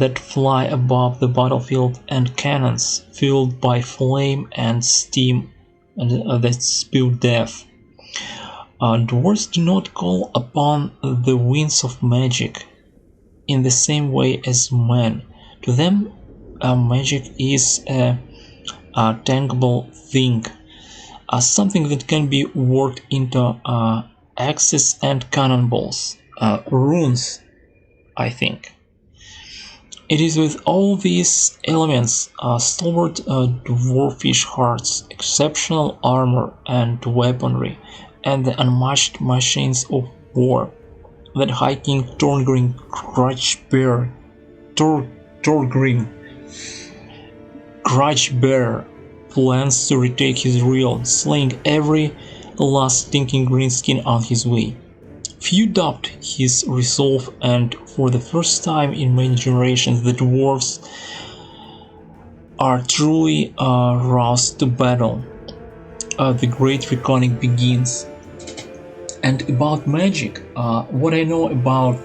that fly above the battlefield, and cannons fueled by flame and steam that spew death. Dwarves do not call upon the winds of magic in the same way as men. To them, magic is a tangible thing, something that can be worked into axes and cannonballs, runes, I think. It is with all these elements, stalwart dwarfish hearts, exceptional armor and weaponry, and the unmatched machines of war, that High King Torngrim Grudgebearer Torgrim, Grudge Bearer, plans to retake his realm, slaying every last stinking greenskin on his way. Few doubt his resolve, and for the first time in many generations the dwarves are truly roused to battle. The great reckoning begins. And about magic, what I know about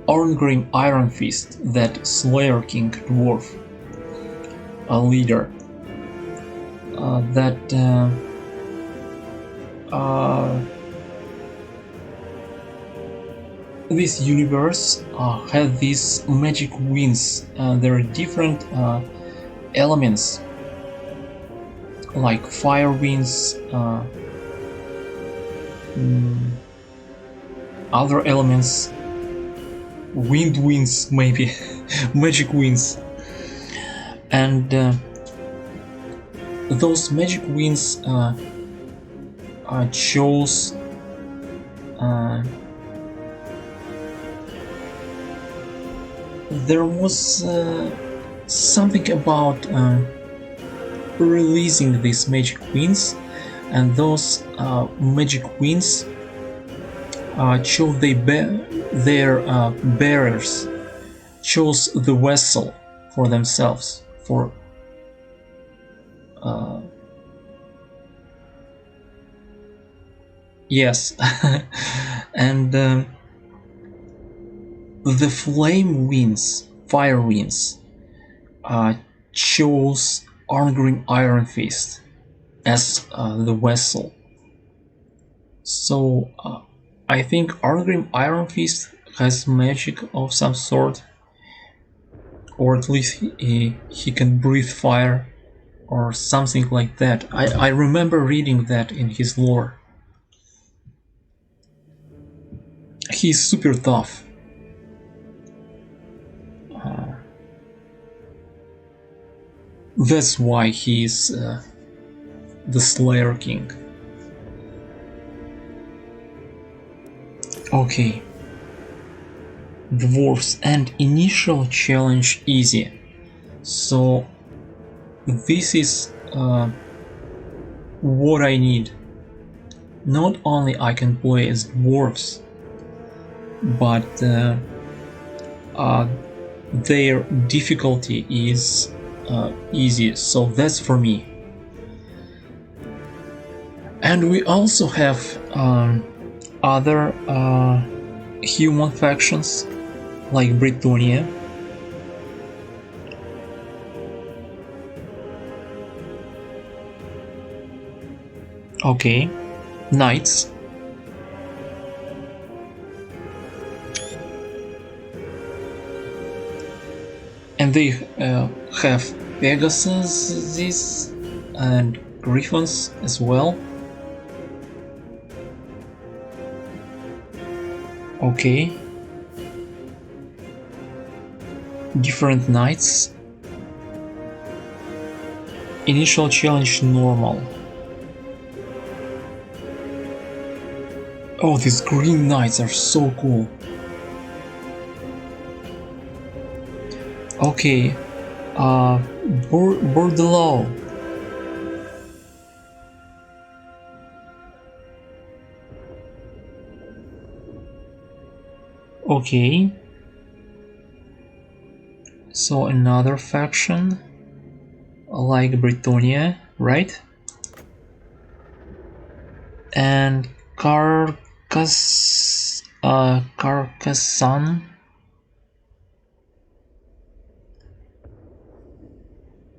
Orngrim Iron Fist, that Slayer King dwarf leader, that this universe had these magic winds. There are different elements like fire winds, other elements, wind winds maybe, magic winds, and those magic winds chose there was something about releasing these magic winds, and those magic winds chose their bearers, chose the vessel for themselves, for yes. And the flame winds, fire winds, chose Orngrim Iron Fist as the vessel. So I think Orngrim Iron Fist has magic of some sort, or at least he can breathe fire or something like that. I remember reading that in his lore. He's super tough. That's why he's the Slayer King. Okay. Dwarves, and initial challenge easy. So this is what I need. Not only I can play as dwarves, but their difficulty is easy, so that's for me. And we also have other human factions like Britannia. Okay, knights. And they have Pegasus and Griffins as well. Okay. Different knights. Initial challenge normal. Oh, these green knights are so cool. Okay, Bordelot. Okay. So another faction like Britannia, right? And Carcassonne.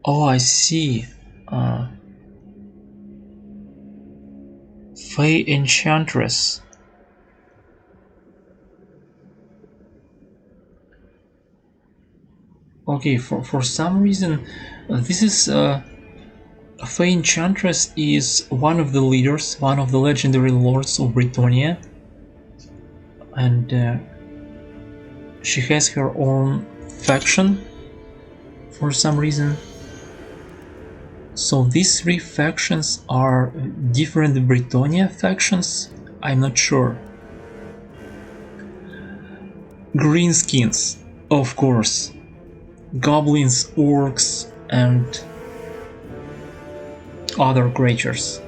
Oh, I see. Fey Enchantress. Okay, for some reason, this is Fey Enchantress is one of the leaders, one of the legendary lords of Britannia, and she has her own faction for some reason. So these three factions are different Britannia factions? I'm not sure. Greenskins. Of course, goblins, orcs, and other creatures.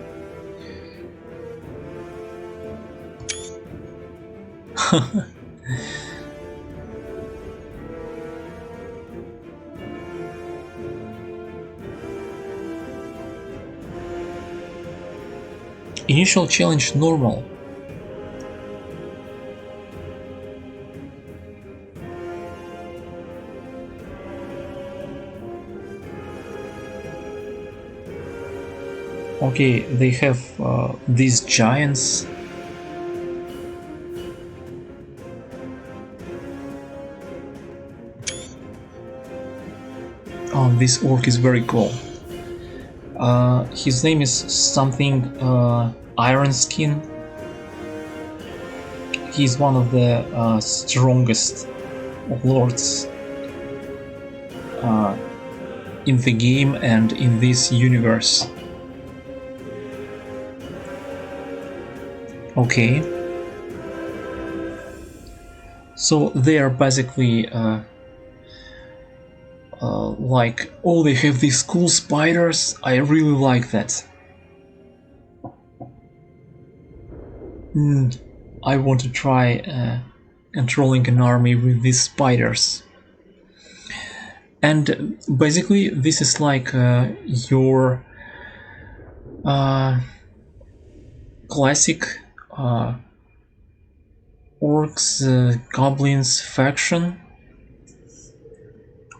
Initial challenge normal. Okay, they have these giants. Oh, this orc is very cool. His name is something Iron Skin. He's one of the strongest lords in the game and in this universe. Okay. So they are basically like, oh, they have these cool spiders. I really like that. I want to try controlling an army with these spiders. And basically, this is like your classic orcs, goblins faction.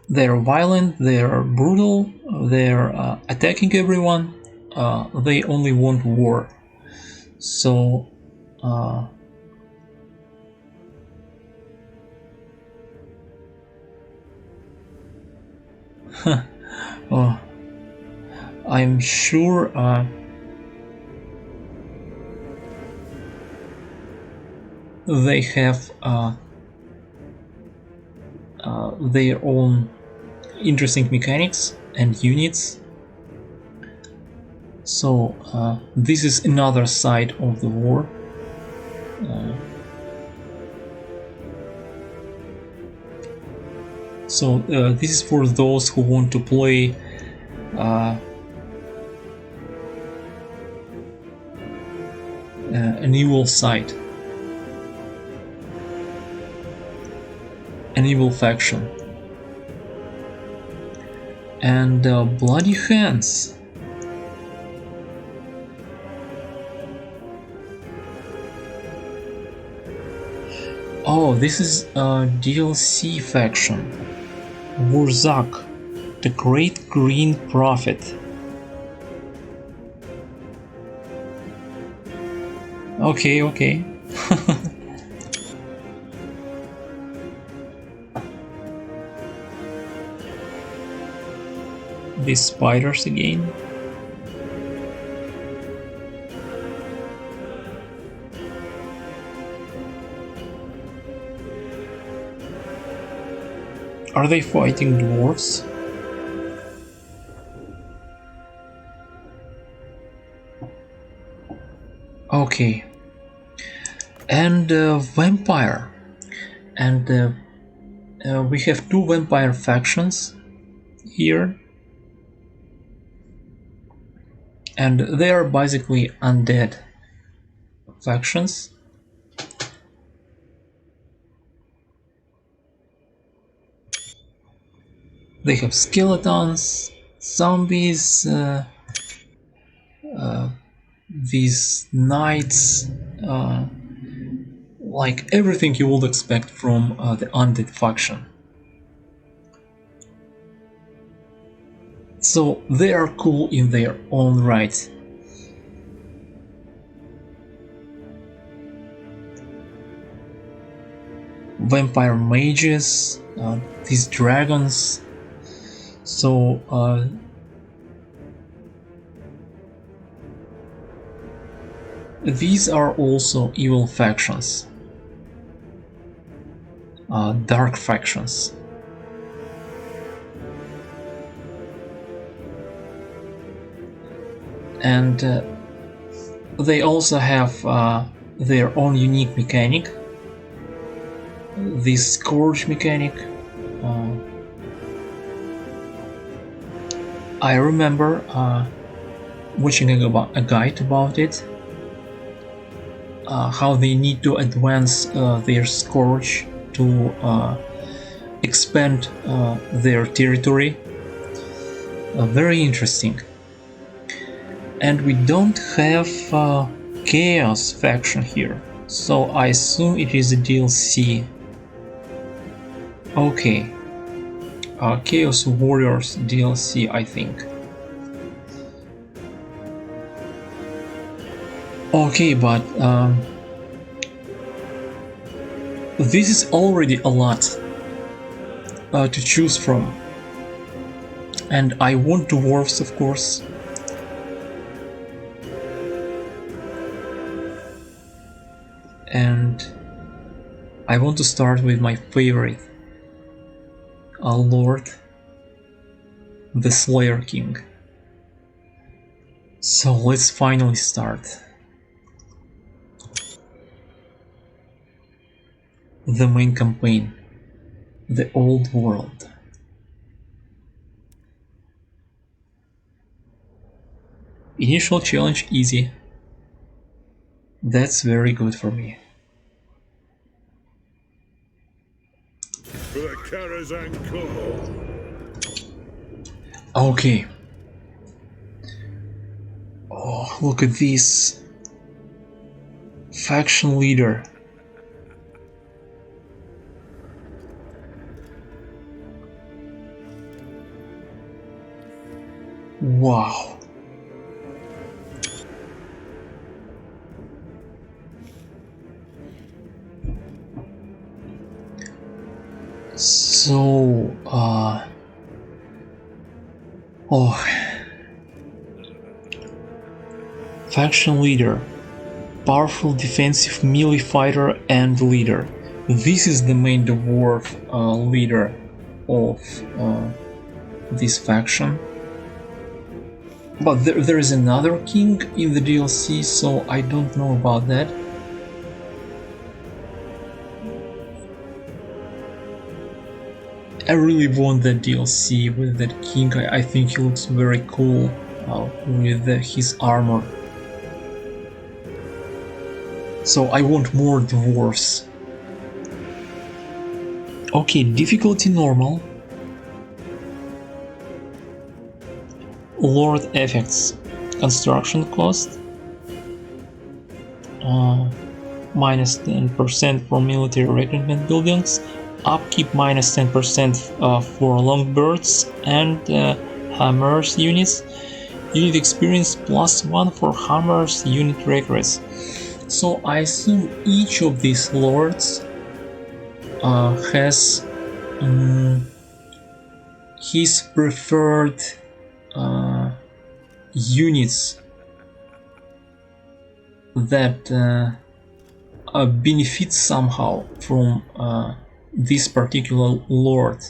They're violent, they're brutal, they're attacking everyone, they only want war. So oh, I'm sure they have their own interesting mechanics and units. So this is another side of the war. So this is for those who want to play an evil side, an evil faction. And bloody hands. Oh, this is a DLC faction. Wurzak, the Great Green Prophet. Okay, okay. These spiders again. Are they fighting dwarves? Okay. And vampire. And we have two vampire factions here. And they are basically undead factions. They have skeletons, zombies, these knights, like everything you would expect from the undead faction. So they are cool in their own right. Vampire mages, these dragons. So these are also evil factions, dark factions. And they also have their own unique mechanic, this scourge mechanic, I remember watching a guide about it, how they need to advance their scourge to expand their territory. Very interesting. And we don't have Chaos faction here, so I assume it is a DLC. Okay, Chaos Warriors DLC, I think. Okay, but this is already a lot to choose from, and I want dwarves, of course. And I want to start with my favorite Lord, the Slayer King. So let's finally start the main campaign, the Old World. Initial challenge easy. That's very good for me. For the Karazhan Core. Okay. Oh, look at this. Faction leader. Wow. So, faction leader, powerful defensive melee fighter and leader. This is the main dwarf leader of this faction. But there is another king in the DLC, so I don't know about that. I really want that DLC with that king. I think he looks very cool with his armor. So I want more dwarves. Okay, difficulty normal. Lord effects. Construction cost. Minus 10% for military recruitment buildings. Upkeep minus 10% for longbirds and hammers units. Unit experience plus 1 for hammers unit recruits. So I assume each of these lords has his preferred units that benefit somehow from this particular lord.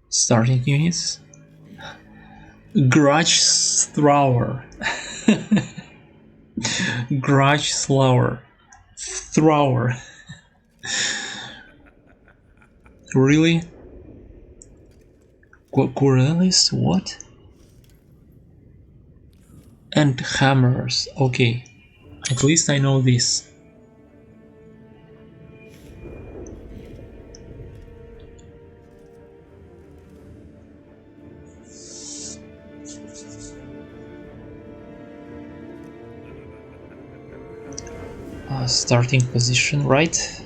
Starting units. Grudge Thrower. Grudge Thrower. Really? Corellis? What? And hammers. Okay. At least I know this. Starting position, right?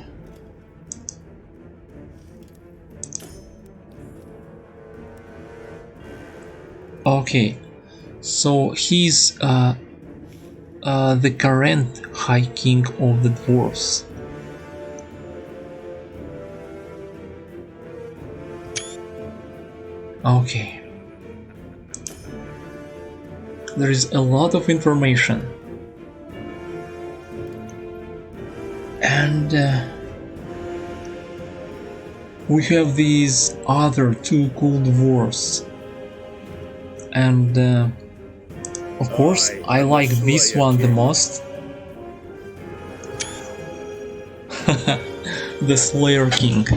Okay, so he's the current High King of the Dwarves. Okay. There is a lot of information. And we have these other two cool dwarves. And of course, I like this one the most. the Slayer King.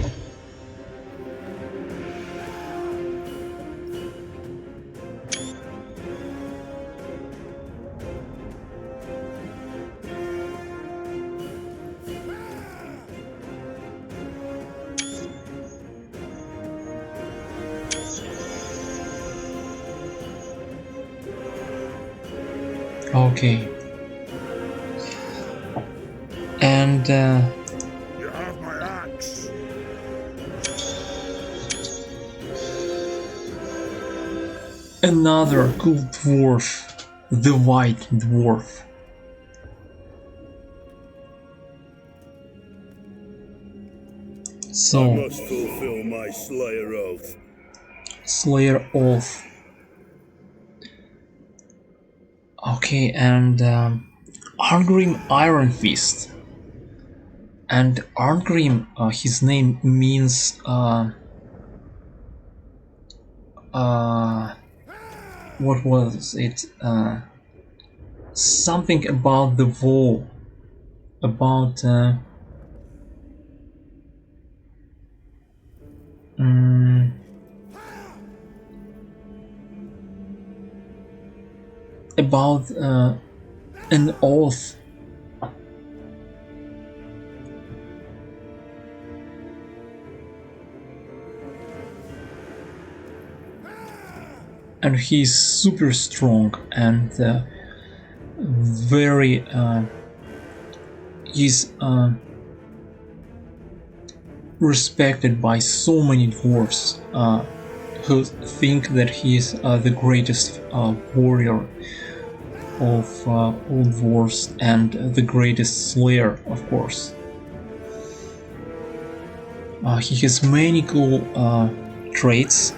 Okay. And You have my axe. another cool dwarf, the White Dwarf. I So, must fulfill my Slayer oath. Slayer Oath. Okay, and Arngrim Iron Fist. And Arngrim, his name means what was it? Something about the wall, about about an oath. And he's super strong and very he's respected by so many dwarves who think that he's the greatest warrior of all dwarves and the greatest slayer, of course. He has many cool traits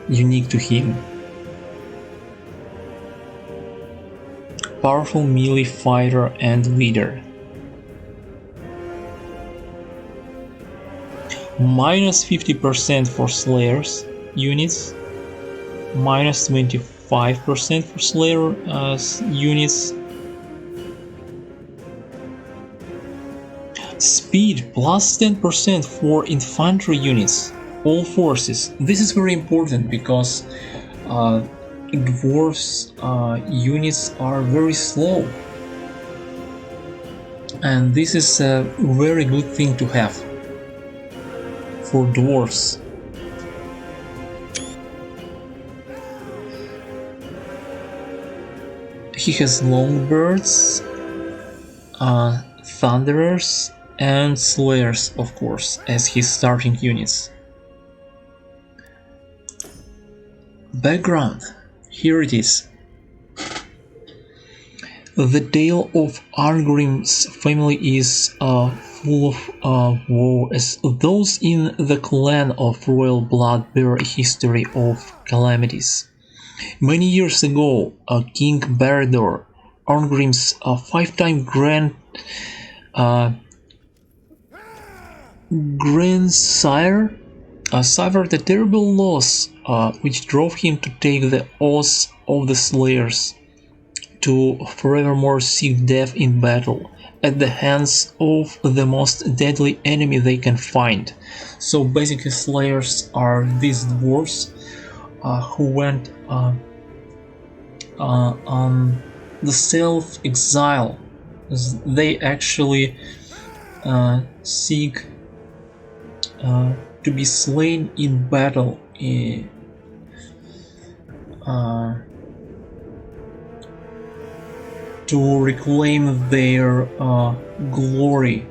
unique to him. Powerful melee fighter and leader. Minus 50% for slayers units. Minus 25% for slayer units. Speed plus 10% for infantry units. All forces. This is very important because dwarves units are very slow, and this is a very good thing to have for dwarves. He has longbirds, thunderers, and slayers, of course, as his starting units. Background. Here it is. The tale of Arngrim's family is full of woe, as those in the clan of royal blood bear a history of calamities. Many years ago, King Barador, Arngrim's five-time grandsire, suffered a terrible loss, which drove him to take the oath of the Slayers, to forevermore seek death in battle at the hands of the most deadly enemy they can find. So basically, Slayers are these dwarves who went on the self-exile. They actually seek to be slain in battle to reclaim their glory,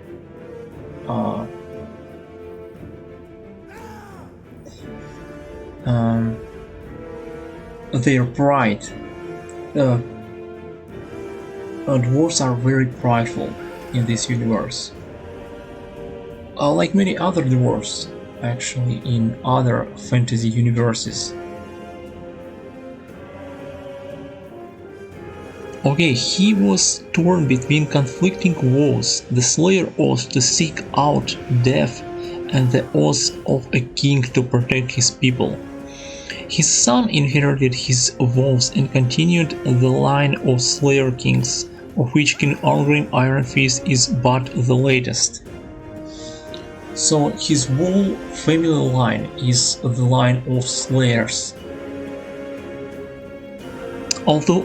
their pride. Dwarves are very prideful in this universe, like many other dwarves actually in other fantasy universes. Okay, he was torn between conflicting woes, the Slayer oath to seek out death and the oath of a king to protect his people. His son inherited his vows and continued the line of Slayer kings, of which King Arngrim Iron Fist is but the latest. So his whole family line is the line of slayers. Although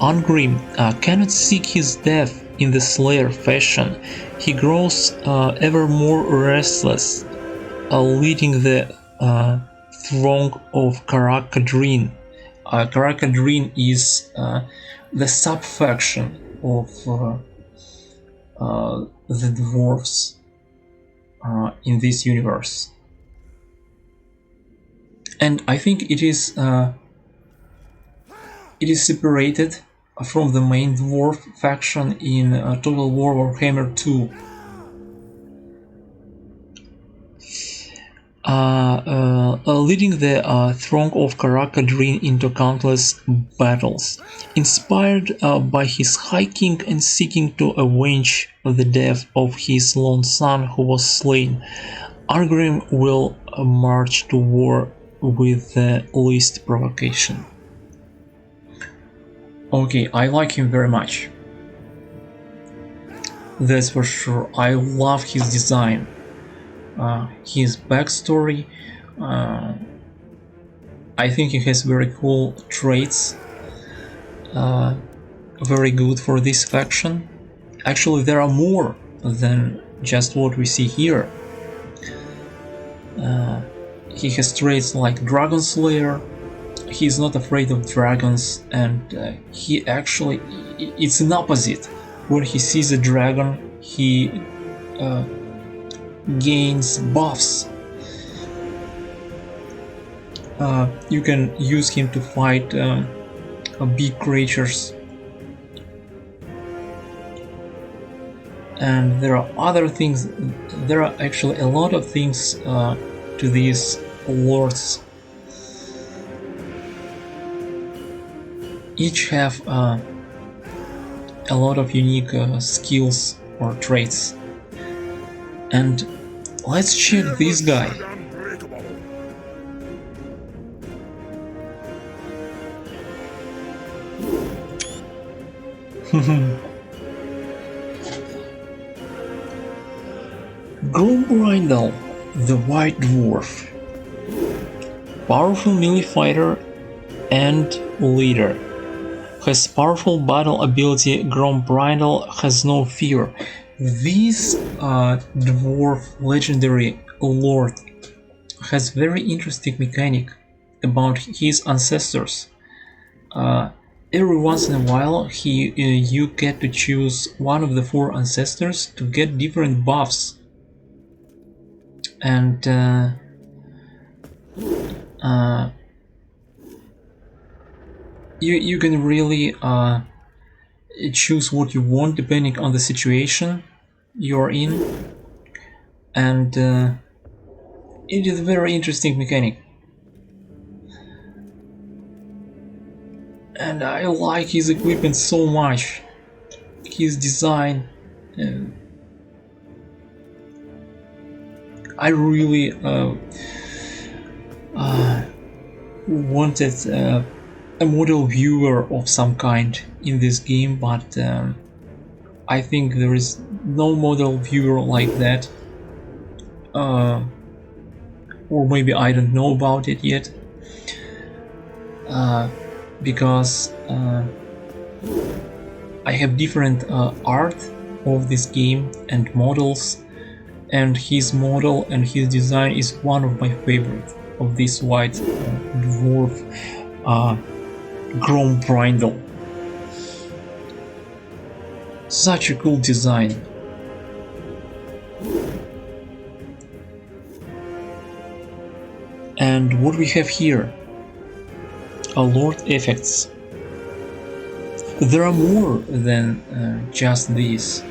Arngrim cannot seek his death in the slayer fashion, he grows ever more restless, leading the throng of Karakadrin. Karakadrin is the sub-faction of the dwarves in this universe. And I think it is separated from the main dwarf faction in Total War Warhammer 2. Leading the throng of Karakadrin into countless battles. Inspired by his high king and seeking to avenge the death of his lone son who was slain, Arngrim will march to war with the least provocation. Okay, I like him very much. That's for sure. I love his design. His backstory. I think he has very cool traits. Very good for this faction. Actually, there are more than just what we see here. He has traits like Dragon Slayer. He's not afraid of dragons, and he actually, it's an opposite. When he sees a dragon, he gains buffs. You can use him to fight big creatures. And there are other things, there are actually a lot of things to these lords. Each have a lot of unique skills or traits. And let's check this guy. Grombrindle, the White Dwarf. Powerful melee fighter and leader. Has powerful battle ability. Grombrindle has no fear. This dwarf legendary lord has very interesting mechanic about his ancestors. Every once in a while you get to choose one of the 4 ancestors to get different buffs, and you can really choose what you want depending on the situation you're in, and it is a very interesting mechanic. And I like his equipment so much, his design. I really wanted a model viewer of some kind in this game, but I think there is no model viewer like that, or maybe I don't know about it yet, because I have different art of this game and models, and his model and his design is one of my favorite of this white dwarf Grombrindle. Such a cool design. And what we have here? Lord effects. There are more than just these.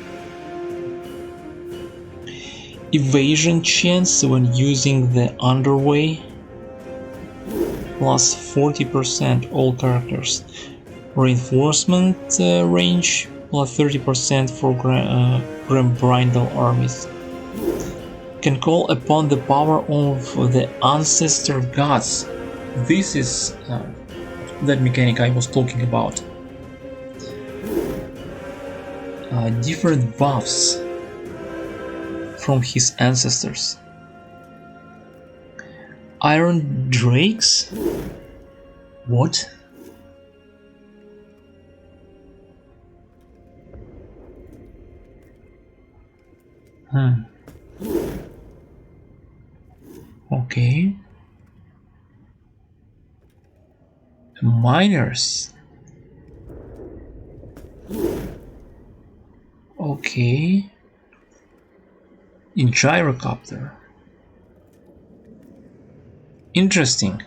Evasion chance when using the underway, plus 40% all characters. Reinforcement range, plus 30% for Grombrindle armies. Can call upon the power of the ancestor gods. This is that mechanic I was talking about. Different buffs from his ancestors. Iron Drakes? What? Okay. Miners. Okay. In gyrocopter. Interesting.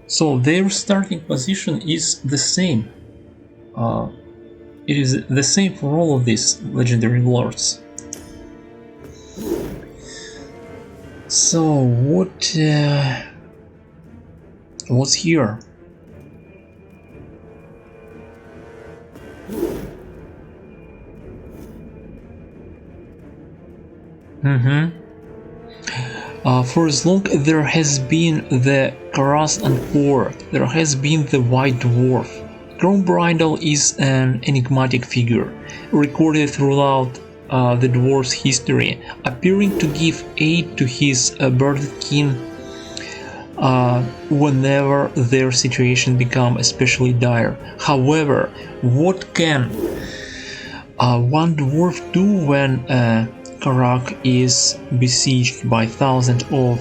So their starting position is the same. It is the same for all of these legendary lords. So what's here? For as long there has been the Karas and Kor, there has been the White Dwarf. Grombridle is an enigmatic figure, recorded throughout the dwarf's history, appearing to give aid to his bird kin whenever their situation becomes especially dire. However, what can one dwarf do when Karak is besieged by thousands of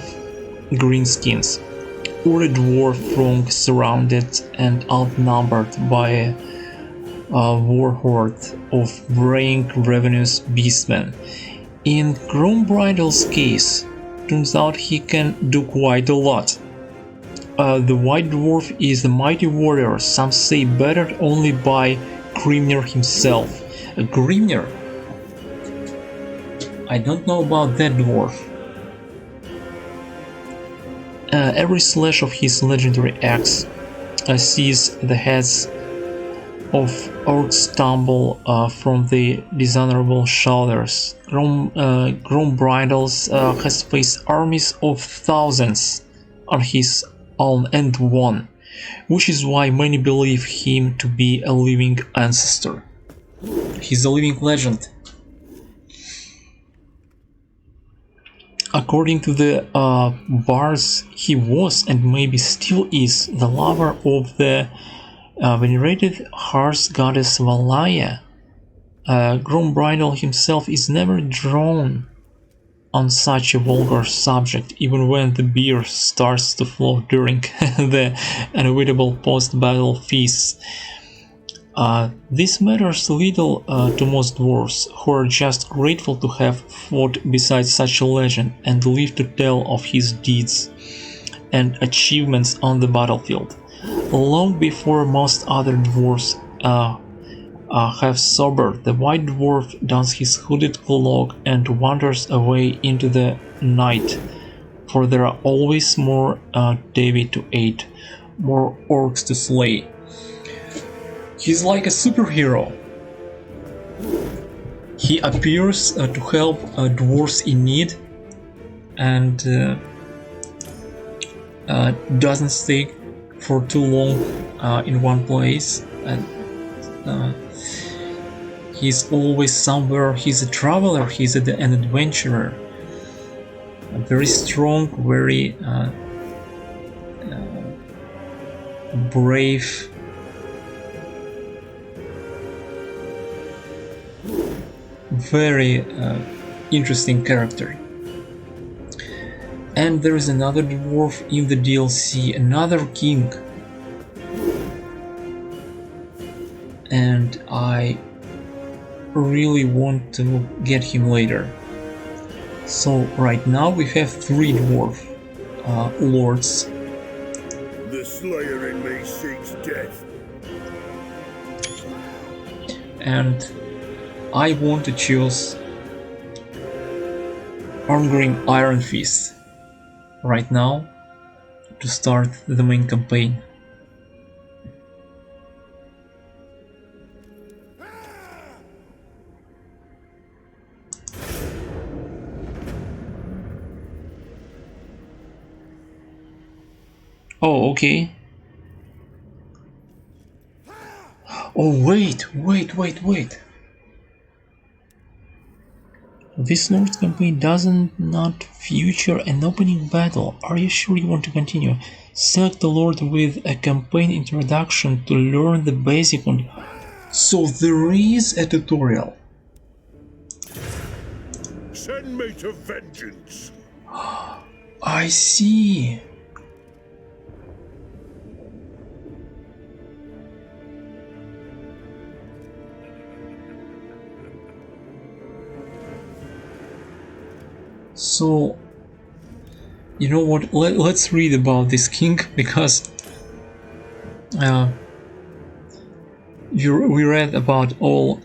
greenskins, or a dwarf throng surrounded and outnumbered by a war horde of braying ravenous beastmen? In Grombridle's case, turns out he can do quite a lot. The White Dwarf is a mighty warrior, some say battered only by Grimnir himself. Grimnir? I don't know about that dwarf. Every slash of his legendary axe sees the heads of orcs stumble from the dishonorable shoulders. Grombridle has faced armies of thousands on his own and won, which is why many believe him to be a living ancestor. He's a living legend. According to the bards, he was and maybe still is the lover of the venerated horse goddess Valaya. Grombridle himself is never drawn on such a vulgar subject, even when the beer starts to flow during the inevitable post-battle feasts. This matters little to most dwarves, who are just grateful to have fought beside such a legend and live to tell of his deeds and achievements on the battlefield. Long before most other dwarves have sobered, the White Dwarf dons his hooded cloak and wanders away into the night, for there are always more Davy to aid, more orcs to slay. He's like a superhero. He appears to help dwarves in need and doesn't stay for too long in one place. And he's always somewhere. He's a traveler. He's an adventurer. Very strong, very brave. Very interesting character. And there is another dwarf in the DLC, another king. And I really want to get him later. So right now we have 3 dwarf lords. The Slayer in me seeks death. And I want to choose Orngrim Iron Fist right now to start the main campaign. Oh, okay. Oh, wait. This Lord's campaign doesn't not feature an opening battle. Are you sure you want to continue? Select the Lord with a campaign introduction to learn the basic on. So there is a tutorial. Send me to vengeance. I see. So, you know what? Let's read about this king because we read about all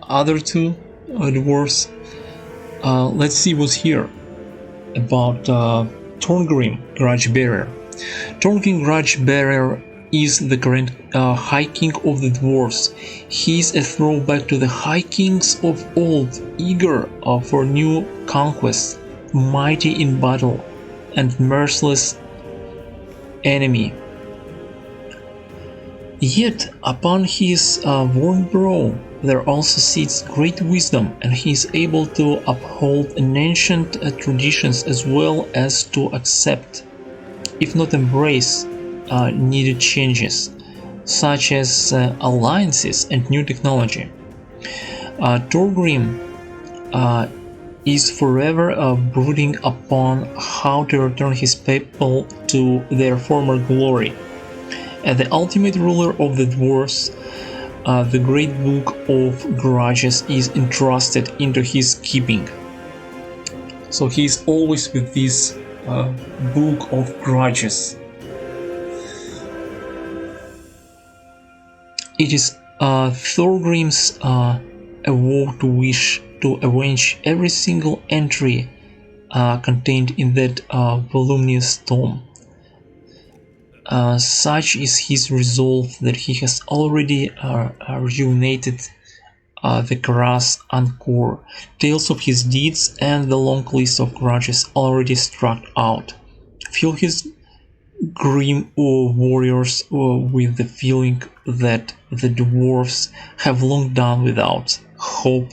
other two dwarves. Let's see what's here about Thorngrim Grudgebearer. Thorngrim Grudgebearer is the current High King of the Dwarves. He is a throwback to the High Kings of old, eager for new conquests, mighty in battle, and merciless enemy. Yet upon his worn brow there also sits great wisdom, and he is able to uphold ancient traditions as well as to accept, if not embrace, needed changes, such as alliances and new technology. Thorgrim is forever brooding upon how to return his people to their former glory. As the ultimate ruler of the dwarves, the Great Book of Grudges is entrusted into his keeping. So he is always with this Book of Grudges. It is Thorgrim's awoke wish to avenge every single entry contained in that voluminous tome. Such is his resolve that he has already reunited the Karas Angkor, tales of his deeds and the long list of grudges already struck out. Fill his grim warriors with the feeling that the dwarves have long done without hope.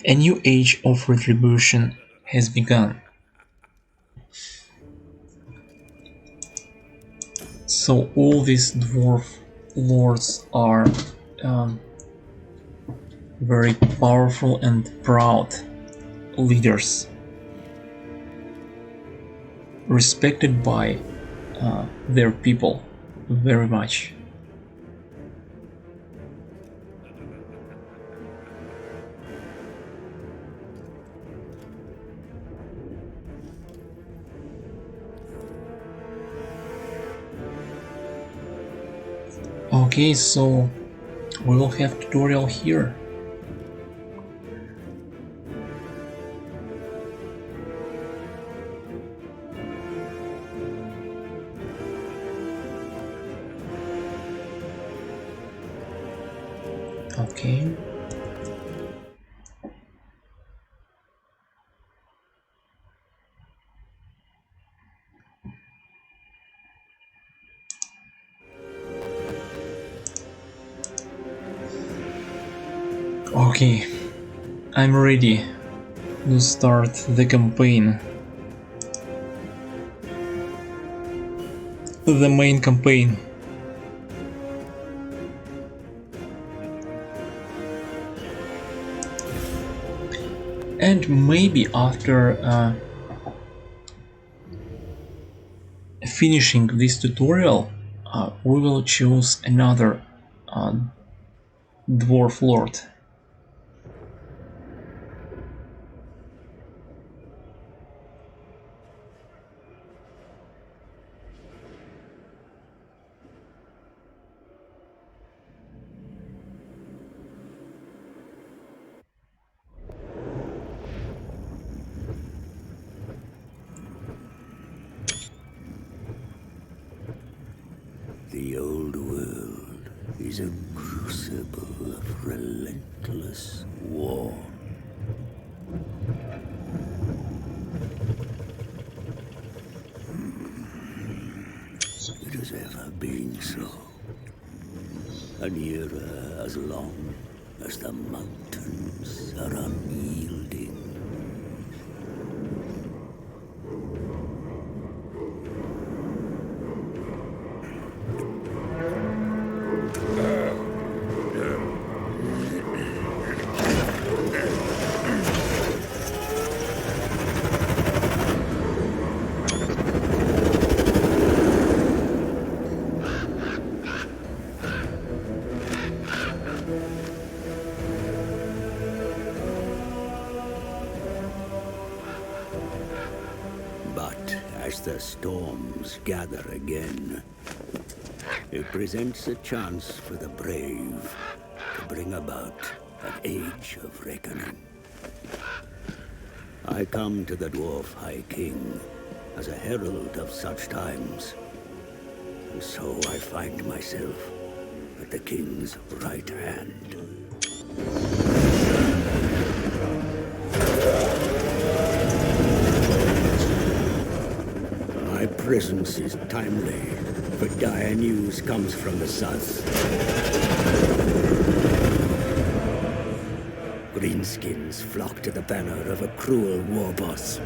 A new age of retribution has begun. So all these dwarf lords are very powerful and proud leaders, respected by their people very much. Okay, so we will have tutorial here. Okay. Okay, I'm ready to start the campaign. The main campaign. And maybe after finishing this tutorial, we will choose another dwarf lord. The old world is a crucible of relentless war. has ever been so. An era as long as the mountains are unyielding. But as the storms gather again, it presents a chance for the brave to bring about an age of reckoning. I come to the Dwarf High King as a herald of such times, and so I find myself at the King's right hand. My presence is timely, for dire news comes from the south. Greenskins flock to the banner of a cruel war boss.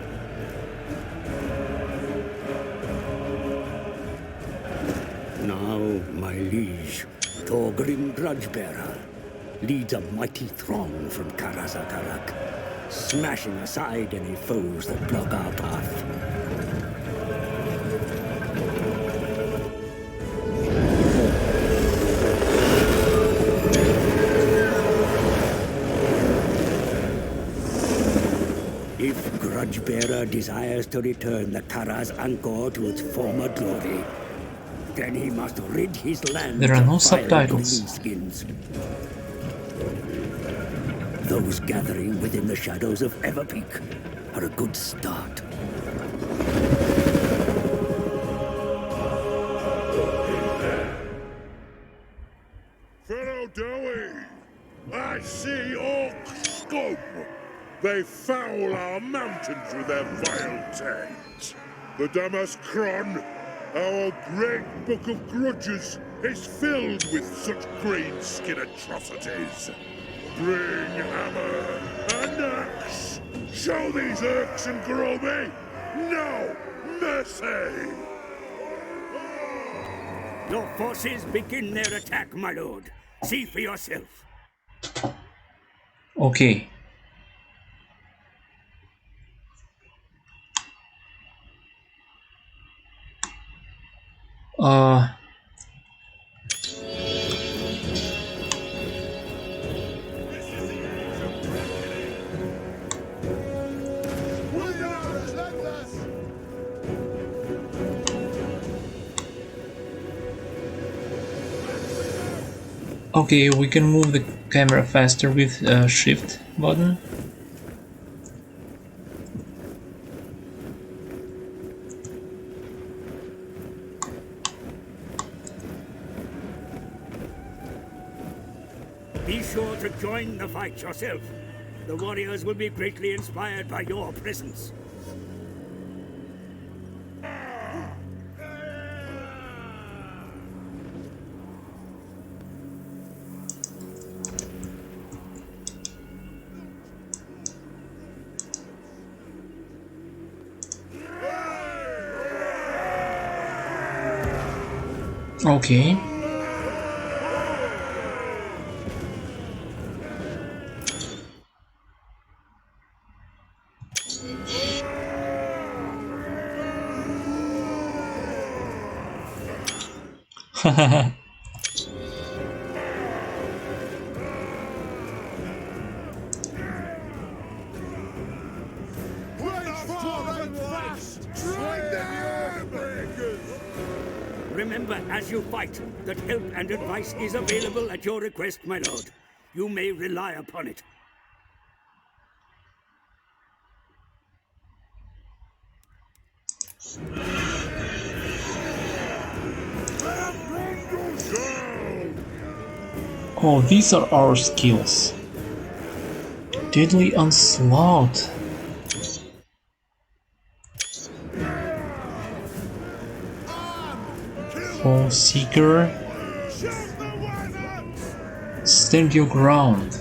Now, my liege, Thorgrim Grudgebearer, leads a mighty throng from Karazakarak, smashing aside any foes that block our path. If Grudgebearer desires to return the Karaz Angkor to its former glory, then he must rid his land There are no of vile subtitles. greenskins. Those gathering within the shadows of Everpeak are a good start. Fellow Dowie, I see orc scum. They foul our mountains with their vile tales. The Damas Kron, our great book of grudges, is filled with such greenskin atrocities. Bring hammer and axe. Show these Urks and Groby no mercy. Your forces begin their attack, my lord. See for yourself. Okay. Okay, we can move the camera faster with shift button. Be sure to join the fight yourself. The warriors will be greatly inspired by your presence. Okay. Remember, as you fight, that help and advice is available at your request, my lord. You may rely upon it. Oh, these are our skills. Deadly Onslaught. Kill Fall Seeker. Stand your ground.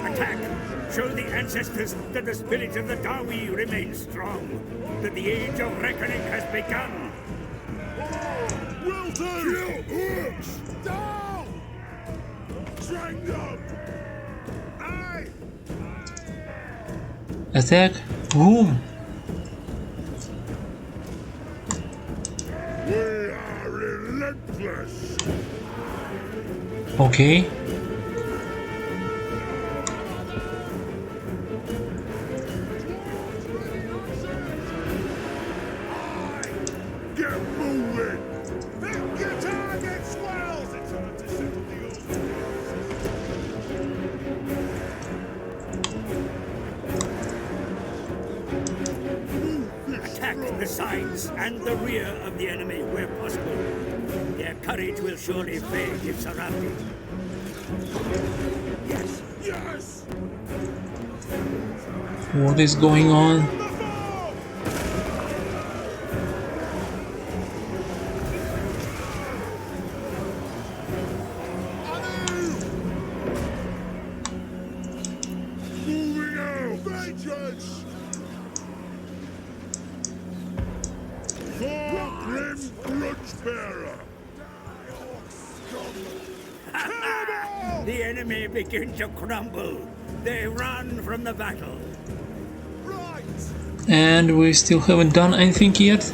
Attack! Show the ancestors that the spirit of the Dawi remains strong, that the age of reckoning has begun. Will do! Kill Hooks! Down! Drag them! Aye! Attack. Boom. We are relentless! Okay. Get moving! Pick your target, swells! It's time to settle the old Attack the sides and the rear of the enemy where possible. Their courage will surely fade if surrounded. Yes! Yes! What is going on? Moving out! Vengeance! For Grim Grudgebearer! The enemy begin to crumble. They run from the battle. Right! And we still haven't done anything yet.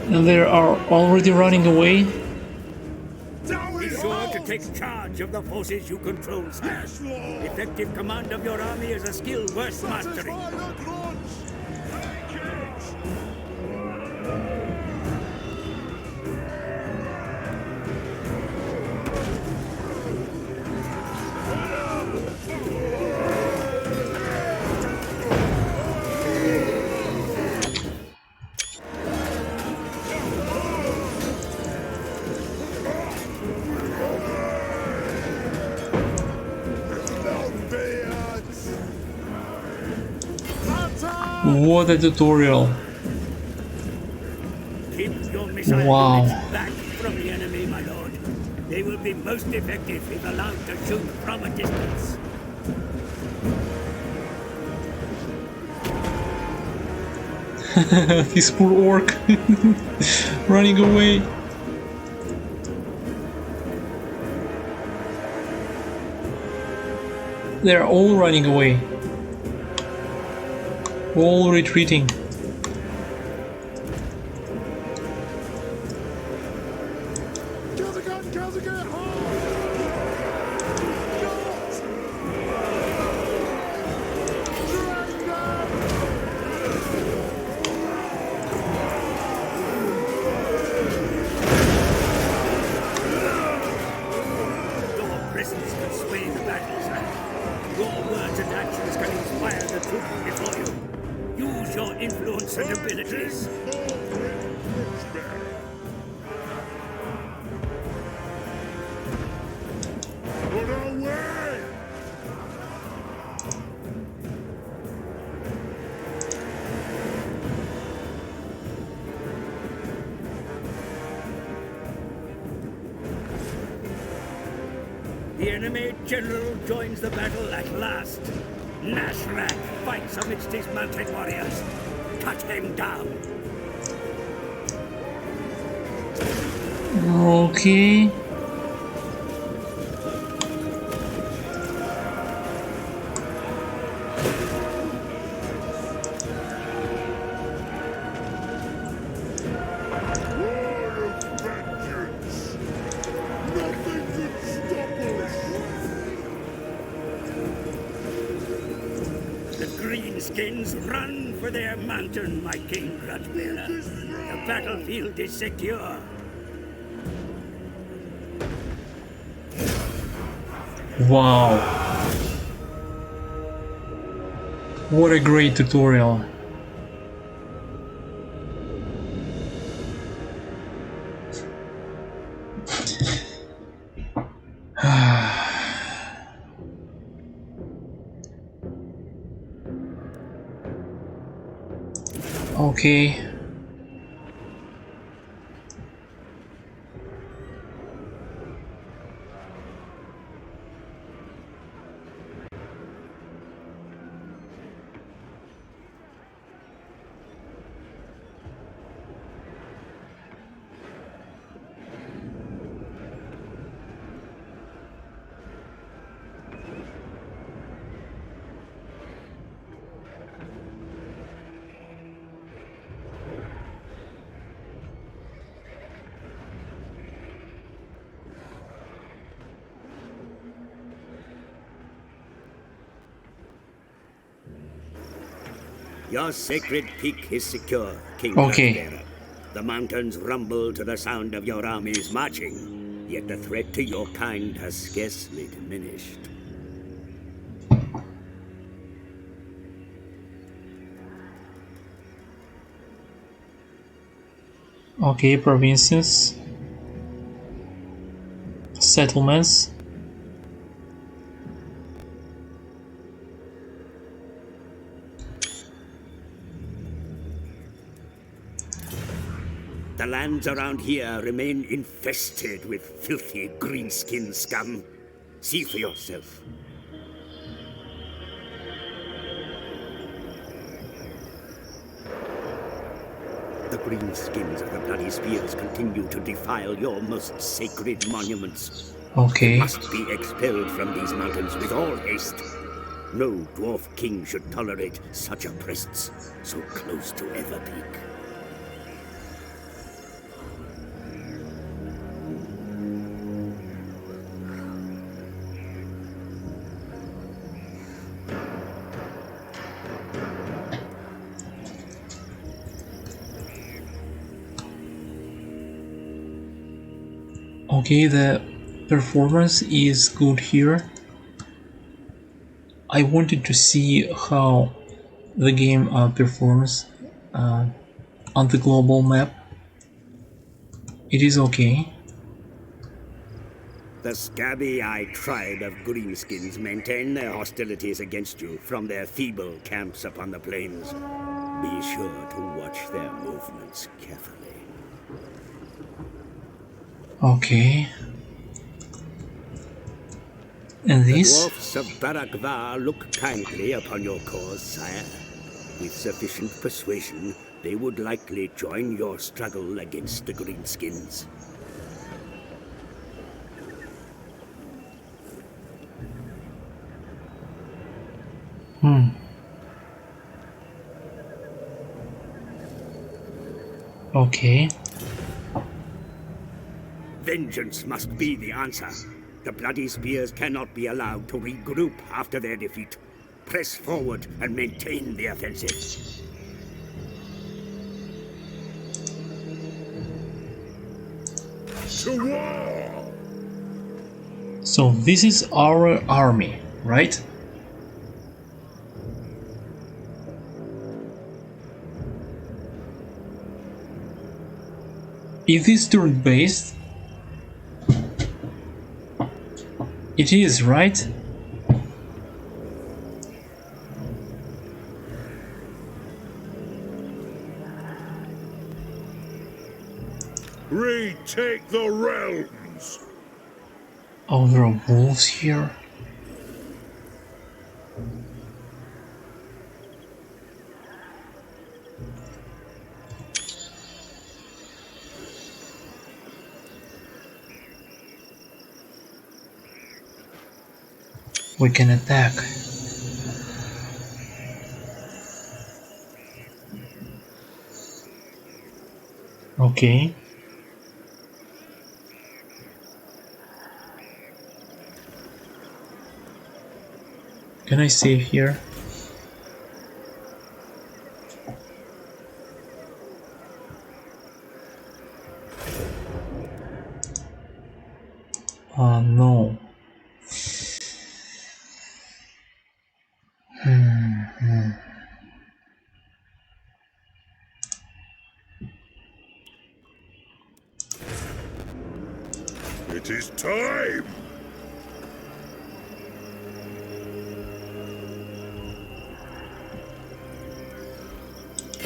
And they are already running away. Be sure to take charge of the forces you control, sir. Yes, Lord! Effective command of your army is a skill worth mastering. Satisfy the grudge! Take it! What a tutorial. Keep your missile Wow. units back from the enemy, my lord. They will be most effective if allowed to shoot from a distance. This poor orc running away. They're all running away. All retreating. Kill the gun! Kill the gun! Your presence can sway the battle, sir. Your words and actions can inspire the troops before you. Use your influence and abilities. Put away! The enemy general joins the battle at last. Nashrak fights amidst his mounted warriors. Cut him down. Okay. War of vengeance! Nothing can stop us! The greenskins run for their mountain, my king Grudgebearer. The battlefield is secure. Wow. What a great tutorial. Okay. Your sacred peak is secure, King Okay. Grudgebearer. The mountains rumble to the sound of your armies marching, yet the threat to your kind has scarcely diminished. Okay, provinces, settlements. The lands around here remain infested with filthy greenskin scum. See for yourself. The greenskins of the Bloody Spears continue to defile your most sacred monuments. They Okay. must be expelled from these mountains with all haste. No dwarf king should tolerate such a presence so close to Everpeak. Okay, the performance is good here. I wanted to see how the game performs on the global map. It is okay. The scabby-eyed tribe of greenskins maintain their hostilities against you from their feeble camps upon the plains. Be sure to watch their movements carefully. Okay. And The this? dwarfs of Barakvar look kindly upon your cause, sire. With sufficient persuasion, they would likely join your struggle against the greenskins. Okay. Vengeance must be the answer. The Bloody Spears cannot be allowed to regroup after their defeat. Press forward and maintain the offensive. To war! So this is our army, right? Is this turn-based? It is, right? Retake the realms! Oh, there are wolves here. We can attack. Okay. Can I save here? No. It is time!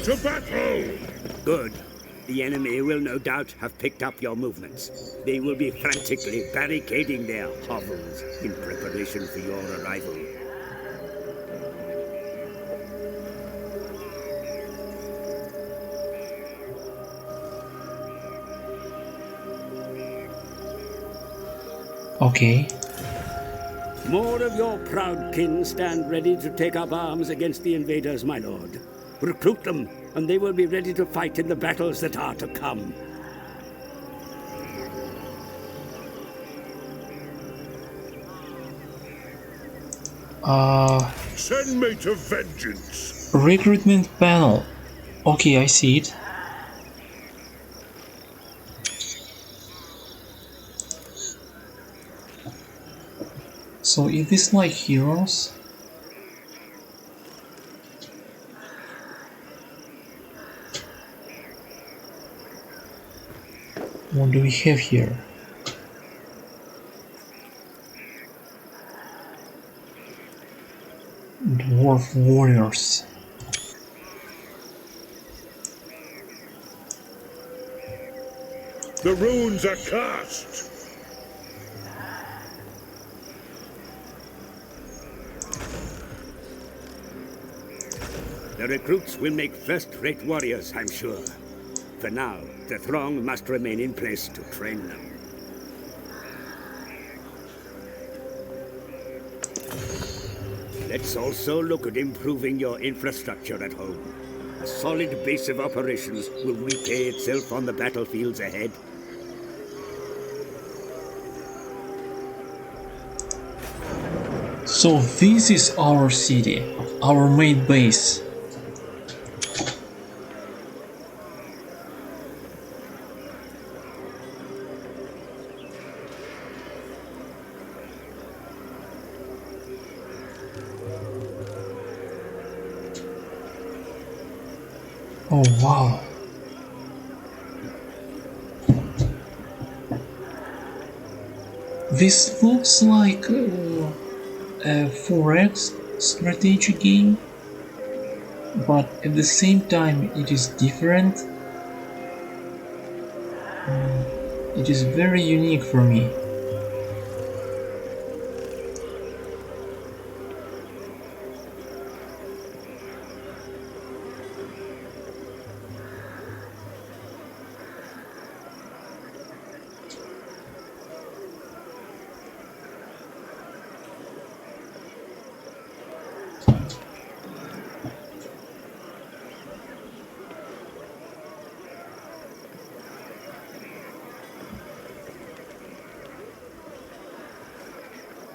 to battle! Good. The enemy will no doubt have picked up your movements. They will be frantically barricading their hovels in preparation for your arrival. Okay. More of your proud kin stand ready to take up arms against the invaders, my lord. Recruit them, and they will be ready to fight in the battles that are to come. Send me to vengeance! Recruitment panel. Okay, I see it. So is this like heroes? What do we have here? Dwarf warriors. The runes are cast! The recruits will make first-rate warriors, I'm sure. For now, the throng must remain in place to train them. Let's also look at improving your infrastructure at home. A solid base of operations will repay itself on the battlefields ahead. So this is our city, our main base. Oh wow. This looks like a 4X strategy game, but at the same time it is different. It is very unique for me.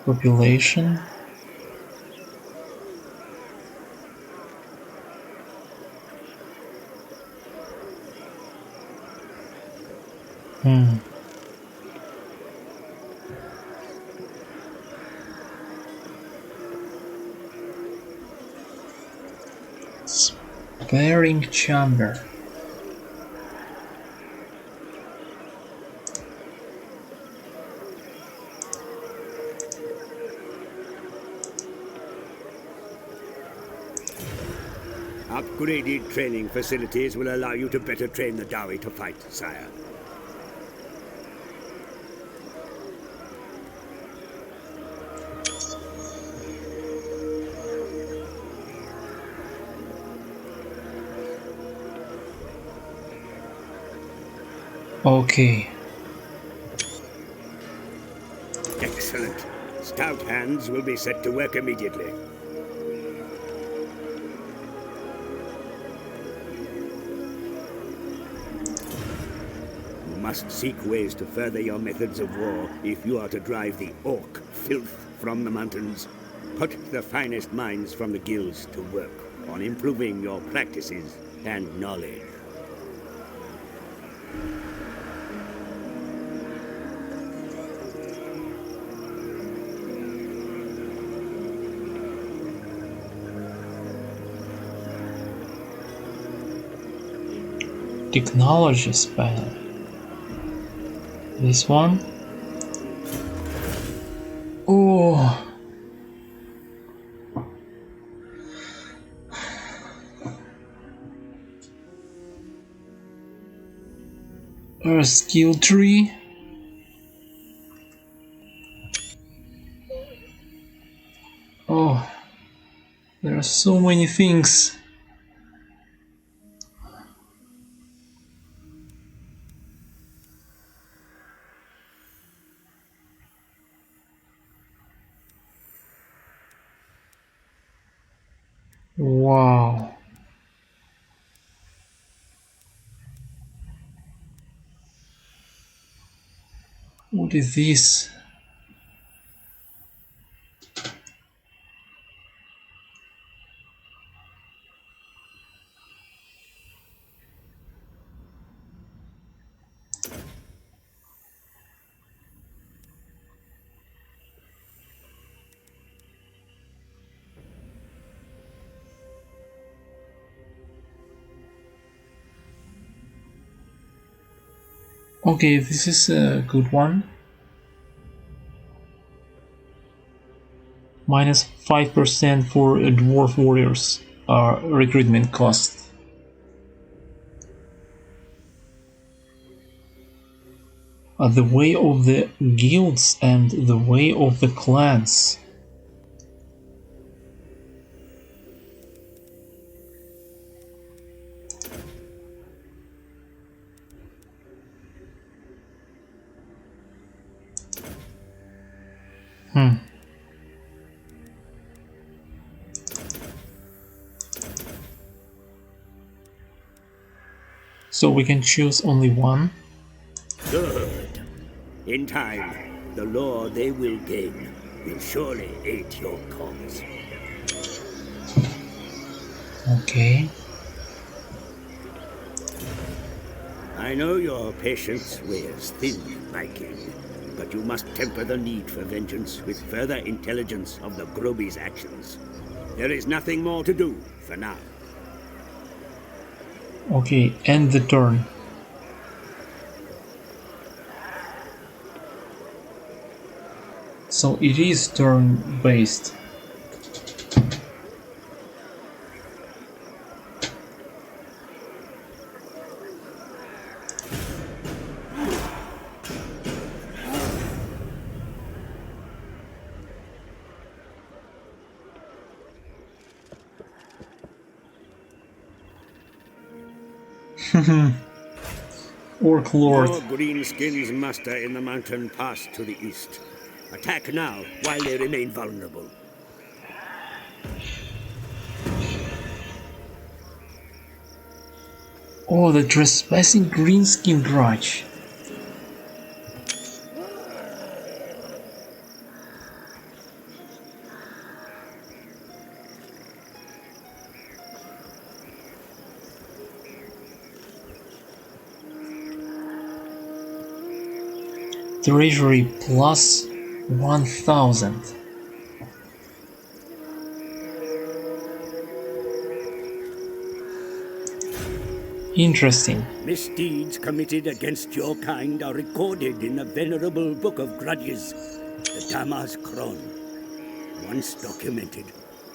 Population. Sparing chamber. Upgraded training facilities will allow you to better train the Dawi to fight, sire. Okay. Excellent. Stout hands will be set to work immediately. You must seek ways to further your methods of war if you are to drive the orc filth from the mountains. Put the finest minds from the guilds to work on improving your practices and knowledge. Technologies panel. This one. Oh. A skill tree. Oh, there are so many things. Wow. What is this? Okay, this is a good one. Minus 5% for dwarf warriors recruitment cost. The way of the guilds and the way of the clans. So we can choose only one. Good. In time, the law they will gain will surely aid your cause. Okay. I know your patience wears thin, my king, but you must temper the need for vengeance with further intelligence of the Groby's actions. There is nothing more to do for now. Okay, end the turn. So it is turn based. Orc Lord. More greenskins muster in the mountain pass to the east. Attack now while they remain vulnerable. Oh, the trespassing greenskin grudge. Treasury plus 1000. Interesting. Misdeeds committed against your kind are recorded in a venerable book of grudges, the Dama's Kron. Once documented,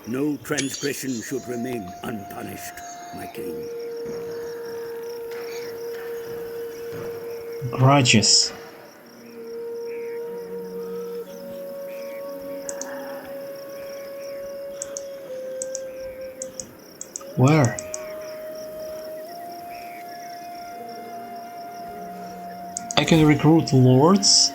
no transgression should remain unpunished, my king. Grudges. Where? I can recruit lords?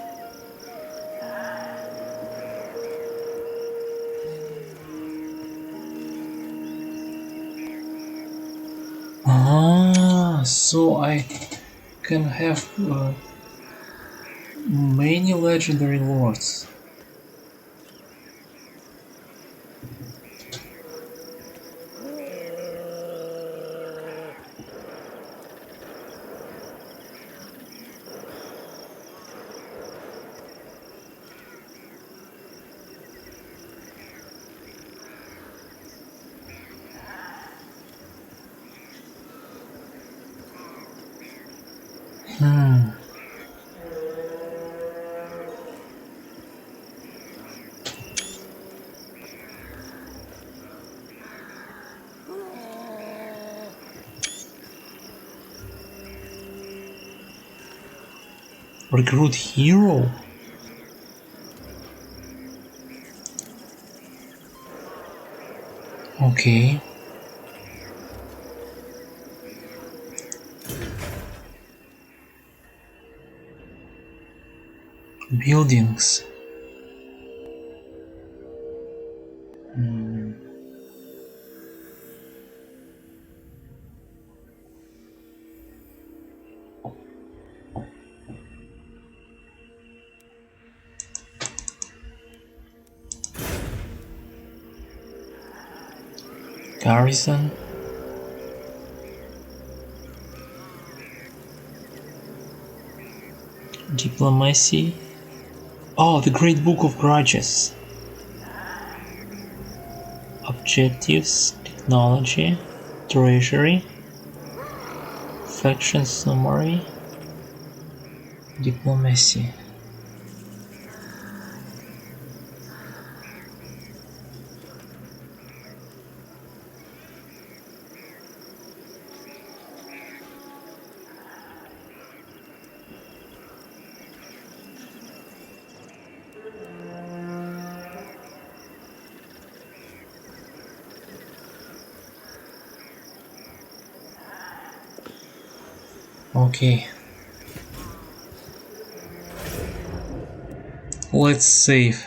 Ah, so I can have many legendary lords. Recruit hero. Okay. Buildings. Garrison. Diplomacy. Oh, the Great Book of Grudges. Objectives, technology, treasury, faction summary, diplomacy. Okay. Let's save.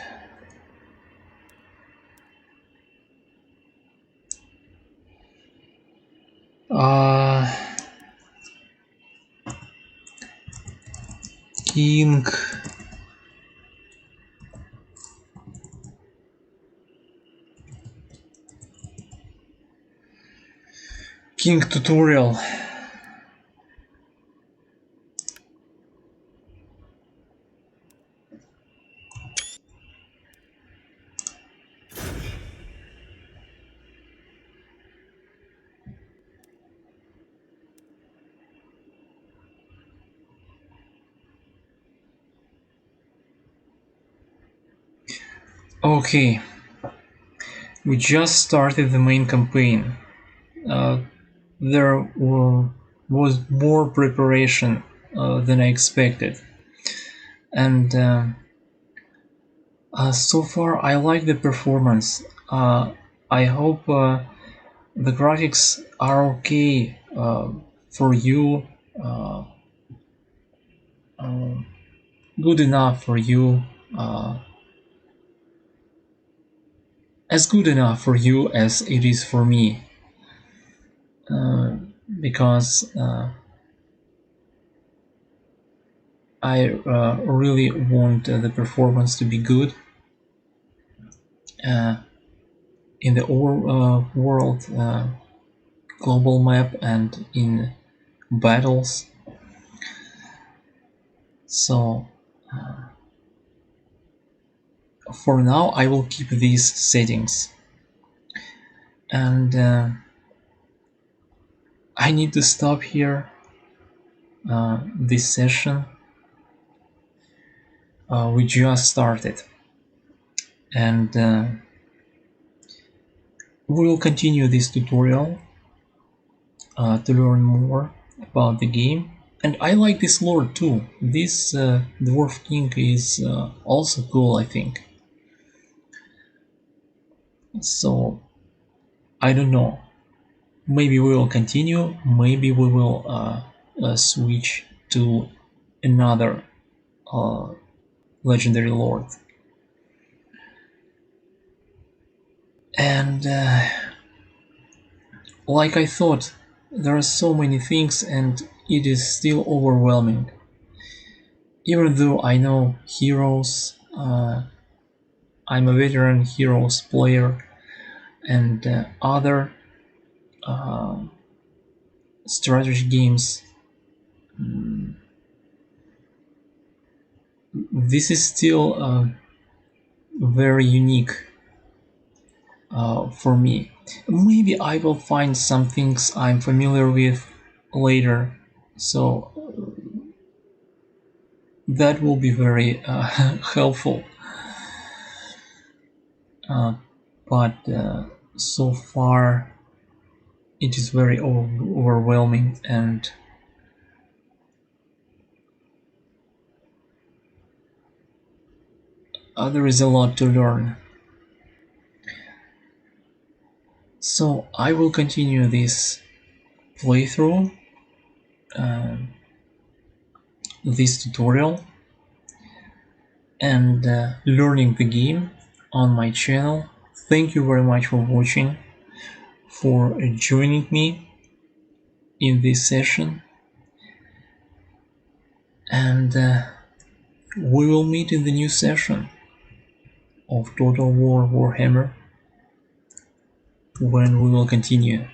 King. King tutorial. Okay. We just started the main campaign. There was more preparation than I expected, and so far I like the performance. I hope the graphics are okay for you, good enough for you, as good enough for you as it is for me, because I really want the performance to be good in the world global map and in battles. So for now I will keep these settings, and I need to stop here this session. We just started, and we will continue this tutorial to learn more about the game. And I like this lord too. This dwarf king is also cool, I think. So I don't know, maybe we will continue, maybe we will switch to another legendary lord. And like I thought, there are so many things and it is still overwhelming. Even though I know heroes, I'm a veteran heroes player, and other strategy games, this is still very unique for me. Maybe I will find some things I'm familiar with later, so that will be very helpful. But so far it is very overwhelming, and there is a lot to learn. So I will continue this playthrough, this tutorial, and learning the game on my channel. Thank you very much for watching, for joining me in this session, and we will meet in the new session of Total War Warhammer, when we will continue.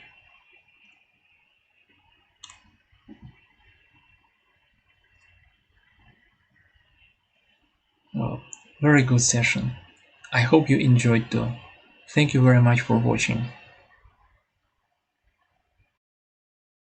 Well, very good session. I hope you enjoyed too. Thank you very much for watching.